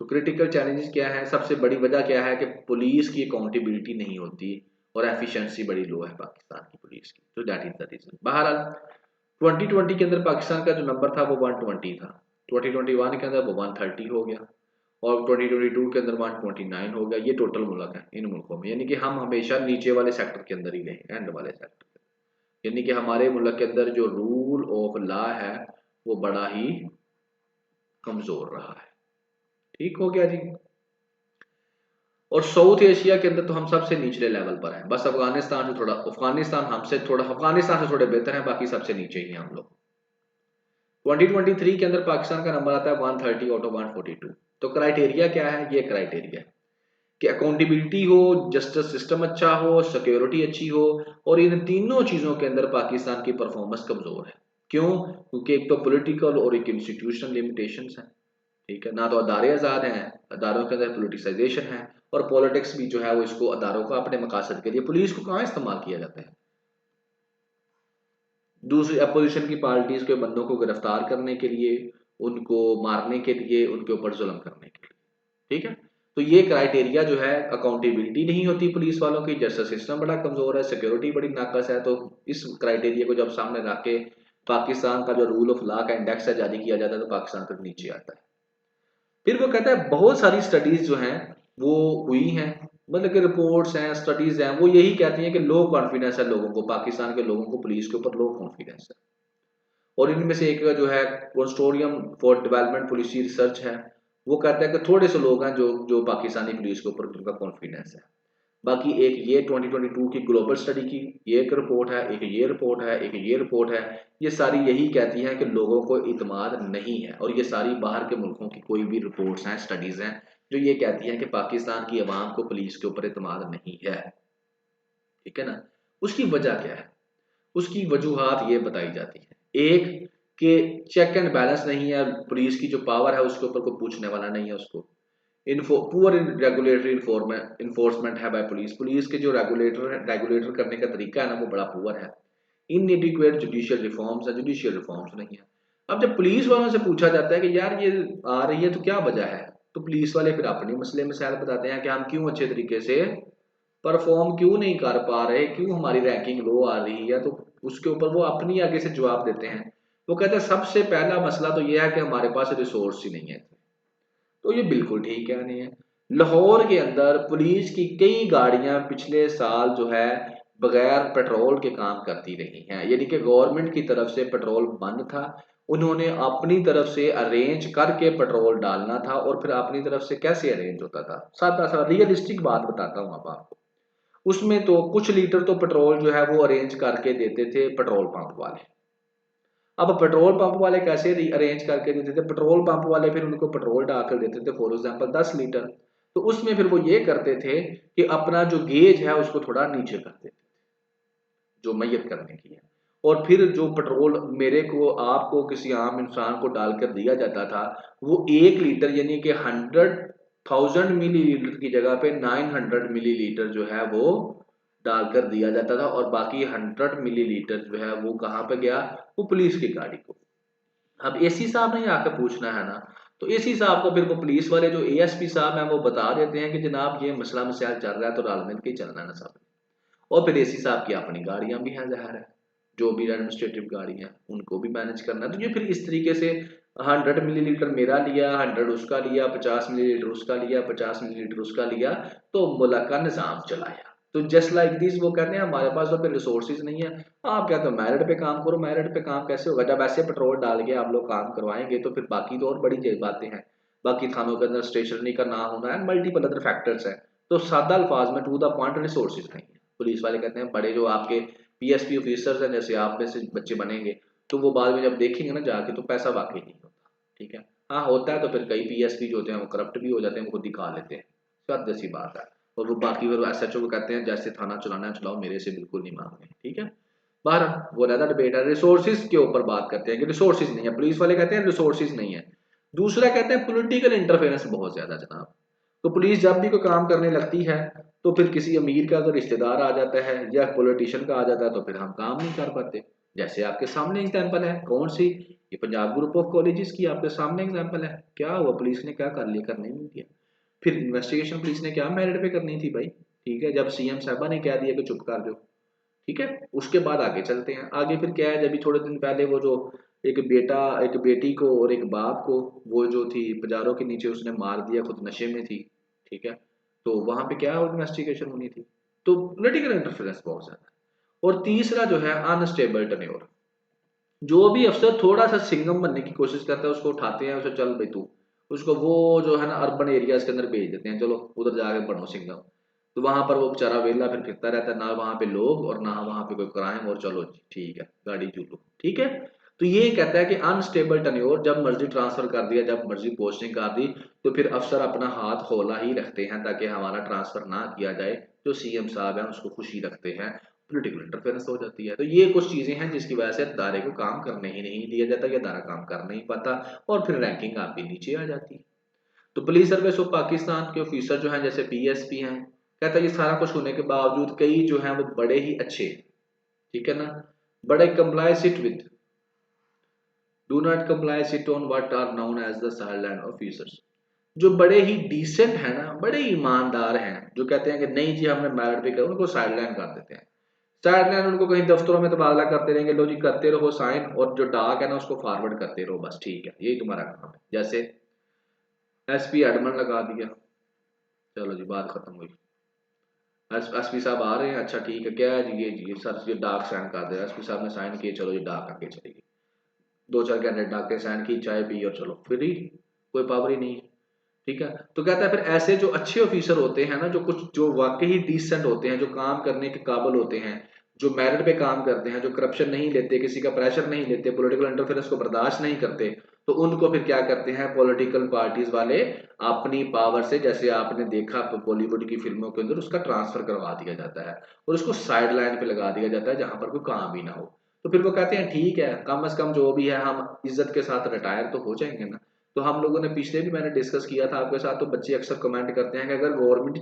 तो क्रिटिकल चैलेंजेस क्या है, सबसे बड़ी वजह क्या है कि पुलिस की अकाउंटेबिलिटी नहीं होती और एफिशिएंसी बड़ी लो है पाकिस्तान की पुलिस की, तो दैट इज द रीजन। बहरहाल 2020 के अंदर पाकिस्तान का जो नंबर था वो 120 था, 2021 के अंदर वो 130 हो गया और 2022 के अंदर 129 हो गया। ये टोटल मुल्क है इन मुल्कों में, यानी कि हम हमेशा नीचे वाले सेक्टर के अंदर ही गए, एंड वाले सेक्टर, यानी कि हमारे मुल्क के अंदर जो रूल ऑफ लॉ है वो बड़ा ही कमजोर रहा है। ठीक हो गया जी। और साउथ एशिया के अंदर तो हम सबसे निचले लेवल पर हैं, बस अफगानिस्तान से थोड़ा, अफगानिस्तान से थोड़े बेहतर हैं, बाकी सबसे नीचे ही हैं हम लोग। 2023 के अंदर पाकिस्तान का नंबर आता है 130 आउट ऑफ 142। तो क्राइटेरिया क्या है, ये क्राइटेरिया कि अकाउंटेबिलिटी हो, जस्टिस सिस्टम अच्छा हो, सिक्योरिटी अच्छी हो, और इन तीनों चीजों के अंदर पाकिस्तान की परफॉर्मेंस कमजोर है। क्यों? क्योंकि एक तो पॉलिटिकल और एक इंस्टीट्यूशनल लिमिटेशंस है, ठीक है ना, तो अदारे आज़ाद हैं, अदारों के अंदर पोलिटिसाइजेशन है, और पॉलिटिक्स भी जो है वो इसको अदारों को अपने मकासद के लिए, पुलिस को कहाँ इस्तेमाल किया जाता है, दूसरी अपोजिशन की पार्टीज के बंदों को गिरफ्तार करने के लिए, उनको मारने के लिए, उनके ऊपर जुल्म करने के लिए, ठीक है। तो ये क्राइटेरिया जो है, अकाउंटेबिलिटी नहीं होती पुलिस वालों की, जस्टिस सिस्टम बड़ा कमजोर है, सिक्योरिटी बड़ी नाकस है, तो इस क्राइटेरिया को जब सामने रख के पाकिस्तान का जो रूल ऑफ लॉ का इंडेक्स है जारी किया जाता है, तो पाकिस्तान फिर नीचे आता है। फिर वो कहता है बहुत सारी स्टडीज जो हैं वो हुई हैं, मतलब कि रिपोर्ट्स हैं, स्टडीज हैं, वो यही कहती हैं कि लो कॉन्फिडेंस है लोगों को, पाकिस्तान के लोगों को पुलिस के ऊपर लो कॉन्फिडेंस है। और इनमें से एक जो है consortium for development policy research है, वो कहता है कि थोड़े से लोग हैं जो पाकिस्तानी पुलिस के ऊपर उनका कॉन्फिडेंस है। बाकी एक ये 2022 की ग्लोबल स्टडी की ये एक रिपोर्ट है, एक ये रिपोर्ट है, एक ये रिपोर्ट है, ये सारी यही कहती हैं कि लोगों को इत्मीनान नहीं है, और ये सारी बाहर के मुल्कों की कोई भी रिपोर्ट्स हैं, स्टडीज हैं, जो ये कहती हैं कि पाकिस्तान की आवाम को पुलिस के ऊपर इत्मीनान नहीं है, ठीक है ना। उसकी वजह क्या है, उसकी वजूहात ये बताई जाती है, एक कि चेक एंड बैलेंस नहीं है, पुलिस की जो पावर है उसके ऊपर कोई पूछने वाला नहीं है उसको, पुअर रेगुलेटरी इन्फोर्समेंट है बाय पुलिस, पुलिस के जो रेगुलेटर करने का तरीका है ना वो बड़ा पुअर है, इनएडिक्वेट जुडिशियल रिफॉर्म्स है, जुडिशियल रिफॉर्म्स नहीं है। अब जब पुलिस वालों से पूछा जाता है कि यार ये आ रही है तो क्या वजह है, तो पुलिस वाले फिर अपने मसले मसाइल बताते हैं कि हम क्यों अच्छे तरीके से परफॉर्म क्यों नहीं कर पा रहे, क्यों हमारी रैंकिंग लो आ रही है, तो उसके ऊपर वो अपनी आगे से जवाब देते हैं। वो कहते हैं सबसे पहला मसला तो ये है कि हमारे पास रिसोर्स ही नहीं है। तो ये बिल्कुल ठीक कहने हैं। लाहौर के अंदर पुलिस की कई गाड़ियां पिछले साल जो है बगैर पेट्रोल के काम करती रही हैं, यानी कि गवर्नमेंट की तरफ से पेट्रोल बंद था, उन्होंने अपनी तरफ से अरेंज करके पेट्रोल डालना था, और फिर अपनी तरफ से कैसे अरेंज होता था, सादा सा रियलिस्टिक बात बताता हूँ अब आपको। उसमें तो कुछ लीटर तो पेट्रोल जो है वो अरेंज करके देते थे पेट्रोल पंप वाले। अब पेट्रोल पंप वाले कैसे अरेंज करके देते थे, पेट्रोल पंप वाले फिर उनको पेट्रोल डालकर देते थे, फॉर एग्जांपल 10 लीटर, तो उसमें फिर वो ये करते थे कि अपना जो गेज है उसको थोड़ा नीचे कर देते थे, जो मैयत करने की है, और फिर जो पेट्रोल मेरे को आपको किसी आम इंसान को डालकर दिया जाता था, वो 1 लीटर यानी कि 100,000 मिलीलीटर की जगह पे 900 मिलीलीटर जो है वो डालकर दिया जाता था, और बाकी 100 मिलीलीटर जो है वो कहाँ पे गया, वो पुलिस की गाड़ी को। अब एसी साहब ने आकर पूछना है ना, तो एसी साहब को फिर वो पुलिस वाले जो एएसपी साहब हैं वो बता देते हैं कि जनाब ये मसला मसाइल चल रहा है, तो रल मिल के चलना है ना साहब। और फिर एसी साहब की अपनी गाड़ियां भी हैं, ज़ाहिर है जो भी एडमिनिस्ट्रेटिव गाड़ियां उनको भी मैनेज करना है, तो ये फिर इस तरीके से 100 मिलीलीटर मेरा लिया, 100 उसका लिया, 50 मिलीलीटर उसका लिया, 50 मिलीलीटर उसका लिया, तो मुल्क का निज़ाम चलाया। तो जस्ट लाइक दिस वो कहते हैं हमारे पास तो फिर रिसोर्सेज नहीं है। आप क्या तो मेरिट पे काम करो, मेरिट पे काम कैसे होगा, जब ऐसे पेट्रोल डाल के आप लोग काम करवाएंगे तो फिर बाकी तो और बड़ी बातें हैं, बाकी थानों के अंदर स्टेशनरी का ना होना है, मल्टीपल अदर फैक्टर्स हैं। तो सादा अल्फाज में टू द पॉइंट, रिसोर्सेज नहीं है। पुलिस वाले कहते हैं बड़े जो आपके पीएसपी ऑफिसर्स हैं, जैसे आप में से बच्चे बनेंगे, तो वो बाद में जब देखेंगे ना जाके, तो पैसा वाकई नहीं होता, ठीक है। हाँ होता है, तो फिर कई पीएसपी जो होते हैं वो करप्ट भी हो जाते हैं, वो खुद दिखा लेते हैं, सद सी बात है। और वो बाकी फिर एसएचओ को कहते हैं जैसे थाना चलाना है चलाओ, मेरे से बिल्कुल नहीं मांगने, ठीक है। बाहर वो रहता डिबेट है। रिसोर्सिस के ऊपर बात करते हैं कि रिसोर्सिस नहीं है, पुलिस वाले कहते हैं रिसोर्सिस नहीं है। दूसरा कहते हैं पॉलिटिकल इंटरफेरेंस बहुत ज्यादा जनाब, तो पुलिस जब भी कोई काम करने लगती है तो फिर किसी अमीर का अगर रिश्तेदार आ जाता है या पॉलिटिशियन का आ जाता है तो फिर हम काम नहीं कर पाते। जैसे आपके सामने एग्जाम्पल है, कौन सी, ये पंजाब ग्रुप ऑफ कॉलेजेस की आपके सामने एग्जाम्पल है। क्या हुआ, पुलिस ने क्या कर लिया, करने नहीं दिया। फिर इन्वेस्टिगेशन पुलिस ने क्या मेरिट पे करनी थी भाई, ठीक है, जब सीएम साहबा ने कह दिया कि चुप कर दो, ठीक है। उसके बाद आगे चलते हैं, आगे फिर क्या है, जब भी थोड़े दिन पहले वो जो एक बेटा, एक बेटी को और एक बाप को, वो जो थी पजारों के नीचे उसने मार दिया, खुद नशे में थी, ठीक है। तो वहां पे क्या इन्वेस्टिगेशन होनी थी। तो पॉलिटिकल इंटरफेरेंस बहुत ज्यादा है। और तीसरा जो है अनस्टेबल टेन्योर, जो भी अफसर थोड़ा सा सिंगम बनने की कोशिश करता है उसको उठाते हैं, उसे चल भाई तू, उसको वो जो है ना अर्बन एरियाज के अंदर भेज देते हैं, चलो उधर जाके बनो सिंगम। तो वहां पर वो बेचारा वेला फिर फिरता रहता है, ना वहां पे लोग और ना वहां पे कोई क्राइम, और चलो जी ठीक है गाड़ी चूलो, ठीक है। तो ये कहता है कि अनस्टेबल टन्योर, जब मर्जी ट्रांसफर कर दिया, जब मर्जी पोस्टिंग कर दी, तो फिर अफसर अपना हाथ होला ही रखते हैं ताकि हमारा ट्रांसफर ना किया जाए। जो सीएम साहब है उसको खुशी रखते हैं, पॉलिटिकल इंटरफेरेंस हो जाती है। तो ये कुछ चीजें हैं जिसकी वजह से दायरे को काम करने ही नहीं दिया जाता, या दायरा काम कर नहीं पाता, और फिर रैंकिंग आपकी नीचे आ जाती है। तो पुलिस सर्विस ऑफ पाकिस्तान के ऑफिसर जो हैं जैसे पीएसपी हैं, कहता है ये सारा कुछ होने के बावजूद कई जो हैं वो बड़े ही अच्छे, ठीक है ना, बड़े complicit with, do not complicit on what are known as the sideline officers, जो बड़े ही डिसेंट है ना, बड़े ईमानदार हैं, जो कहते हैं कि नहीं जी हमने मेरिट पे कर, उनको साइडलाइन कर देते हैं। साइडलाइन उनको कहीं दफ्तरों में तबादला करते रहेंगे, लो जी करते रहो साइन, और जो डाक है ना उसको फॉरवर्ड करते रहो, बस ठीक है यही तुम्हारा काम है। जैसे एसपी एडमन लगा दिया, चलो जी बात खत्म हुई। एसपी साहब आ रहे हैं, अच्छा ठीक है, क्या है जी ये सर ये डाक साइन कर दे, एसपी साहब ने साइन किए, चलो ये डाक आगे चलेगी। दो चार कैंडिडेट डाक के साइन की, चाय पी और चलो फ्री, कोई पावर ही नहीं है, ठीक है। तो कहता है फिर ऐसे जो अच्छे ऑफिसर होते हैं ना, जो कुछ जो वाकई ही डिसेंट होते हैं, जो काम करने के काबिल होते हैं, जो मेरिट पे काम करते हैं, जो करप्शन नहीं लेते, किसी का प्रेशर नहीं लेते, पॉलिटिकल इंटरफेरेंस को बर्दाश्त नहीं करते, तो उनको फिर क्या करते हैं पॉलिटिकल पार्टीज वाले, अपनी पावर से, जैसे आपने देखा बॉलीवुड की फिल्मों के अंदर, उसका ट्रांसफर करवा दिया जाता है और उसको साइड लाइन पे लगा दिया जाता है जहां पर कोई काम ही ना हो। तो फिर वो कहते हैं ठीक है, कम से कम जो भी है हम इज्जत के साथ रिटायर तो हो जाएंगे ना। तो हम लोगों ने पिछले भी मैंने डिस्कस किया था आपके साथ, तो बच्चे अक्सर कमेंट करते हैं कि अगर गवर्नमेंट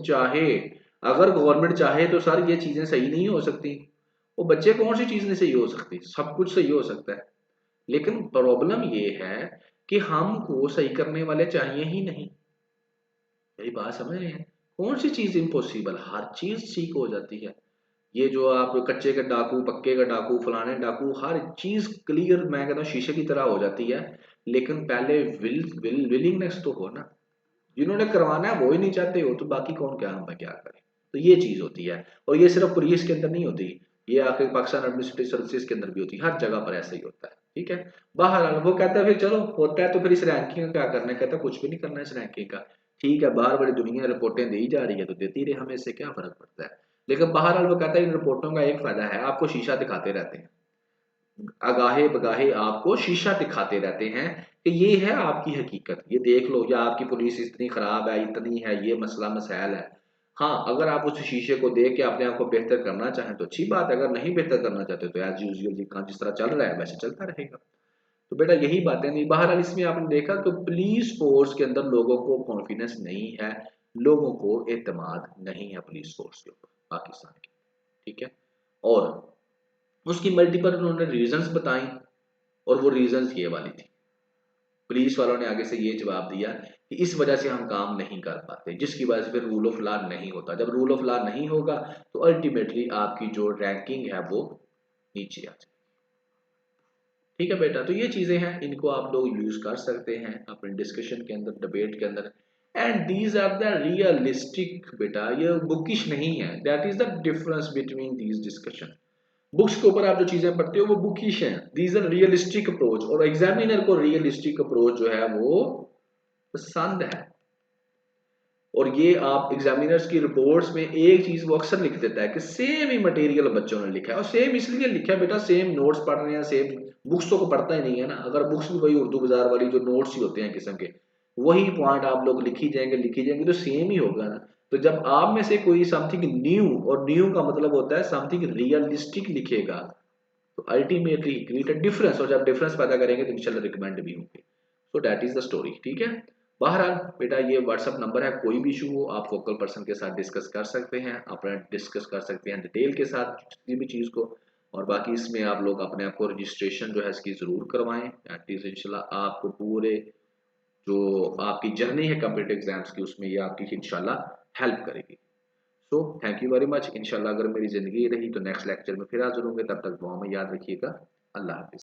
चाहे तो सर ये चीजें सही नहीं हो सकती। वो बच्चे कौन सी चीज नहीं सही हो सकती, सब कुछ सही हो सकता है। लेकिन प्रॉब्लम ये है कि हमको सही करने वाले चाहिए ही नहीं। यही बात समझ रहे हैं, कौन सी चीज इम्पॉसिबल, हर चीज ठीक हो जाती है। ये जो आप कच्चे का डाकू, पक्के का डाकू, फलाने डाकू, हर चीज क्लियर, मैं कहता हूँ शीशे की तरह हो जाती है। लेकिन पहले विलिंगनेस तो हो ना, जिन्होंने करवाना है वो ही नहीं चाहते हो, तो बाकी कौन क्या हम क्या करे। तो ये चीज होती है, और ये सिर्फ पुलिस के अंदर नहीं होती, ये आखिर पाकिस्तान एडमिनिस्ट्रेटिव सर्विसेज के अंदर भी होती है, हर जगह पर ऐसा ही होता है, ठीक है। बहरहाल वो कहता है फिर चलो होता है, तो फिर इस रैंकिंग का क्या करना है, कहता है कुछ भी नहीं करना है इस रैंकिंग का, ठीक है बाहर बड़ी दुनिया रिपोर्टें दी जा रही है तो देती रहे, हमें इससे क्या फर्क पड़ता है। लेकिन बहरहाल वो कहता है इन रिपोर्टों का एक फायदा है, आपको शीशा दिखाते रहते हैं, अगाहे बगाहे आपको शीशा दिखाते रहते हैं कि ये है आपकी हकीकत, ये देख लो, या आपकी पुलिस इतनी खराब है, इतनी है, ये मसला मसाइल है। हाँ, अगर आप उस शीशे को देख के अपने आप को बेहतर करना चाहें तो अच्छी बात है, अगर नहीं बेहतर करना चाहते तो एज यूजुअल जिस तरह चल रहा है वैसे चलता रहेगा। तो बेटा यही बातें नहीं, बहरहाल इसमें आपने देखा कि पुलिस फोर्स के अंदर लोगों को कॉन्फिडेंस नहीं है, लोगों को एतमाद नहीं है पुलिस फोर्स के ऊपर पाकिस्तान के, ठीक है। और उसकी मल्टीपल उन्होंने रीजंस बताई, और वो रीजंस ये वाली थी, पुलिस वालों ने आगे से ये जवाब दिया कि इस वजह से हम काम नहीं कर पाते, जिसकी वजह से फिर रूल ऑफ लॉ नहीं होता, जब रूल ऑफ लॉ नहीं होगा तो अल्टीमेटली आपकी जो रैंकिंग है वो नीचे आ जाए, ठीक है बेटा। तो ये चीजें हैं, इनको आप लोग यूज कर सकते हैं अपने डिस्कशन के अंदर, डिबेट के अंदर, and these are the realistic, बेटा ये बुकिश नहीं है, that is the difference between these discussion. Books के ऊपर आप जो चीजें पढ़ते हो वो बुकिश हैं, दीज आर रियलिस्टिक अप्रोच, और एग्जामिनर को रियलिस्टिक अप्रोच जो है वो पसंद है। और ये आप एग्जामिनर्स की रिपोर्ट्स में एक चीज वो अक्सर लिख देता है कि सेम ही मटेरियल बच्चों ने लिखा है, और सेम इसलिए लिखा है बेटा, सेम नोट्स पढ़ रहे हैं, सेम बुक्स तो को पढ़ता ही नहीं है ना, अगर बुक्स भी वही उर्दू बाजार वाली जो नोट्स ही होते हैं किस्म के, वही पॉइंट आप लोग लिखी जाएंगे तो सेम ही होगा ना। तो जब आप में से कोई समथिंग न्यू, और न्यू का मतलब होता है समथिंग रियलिस्टिक लिखेगा, तो अल्टीमेटली क्रिएट अ डिफरेंस, और जब डिफरेंस पैदा करेंगे तो इंशाल्लाह रिकमेंड भी होंगे। सो दैट इज द स्टोरी, ठीक है। बहरहाल बेटा ये व्हाट्सअप नंबर है, कोई भी इशू हो आप फोकल पर्सन के साथ डिस्कस कर सकते हैं, अपना डिस्कस कर सकते हैं डिटेल के साथ किसी भी चीज़ को। और बाकी इसमें आप लोग अपने आप को रजिस्ट्रेशन जो है इसकी ज़रूर करवाएं, एटलीस्ट इंशाल्लाह आपको पूरे जो आपकी जर्नी है कंप्यूटर एग्जाम्स की उसमें ये आपकी इंशाल्लाह हेल्प करेगी। So thank you very much. इंशाल्लाह अगर मेरी ज़िंदगी रही तो नेक्स्ट लेक्चर में फिर हाजिर होंगे, तब तक दुआ में याद रखिएगा। अल्लाह हाफिज़।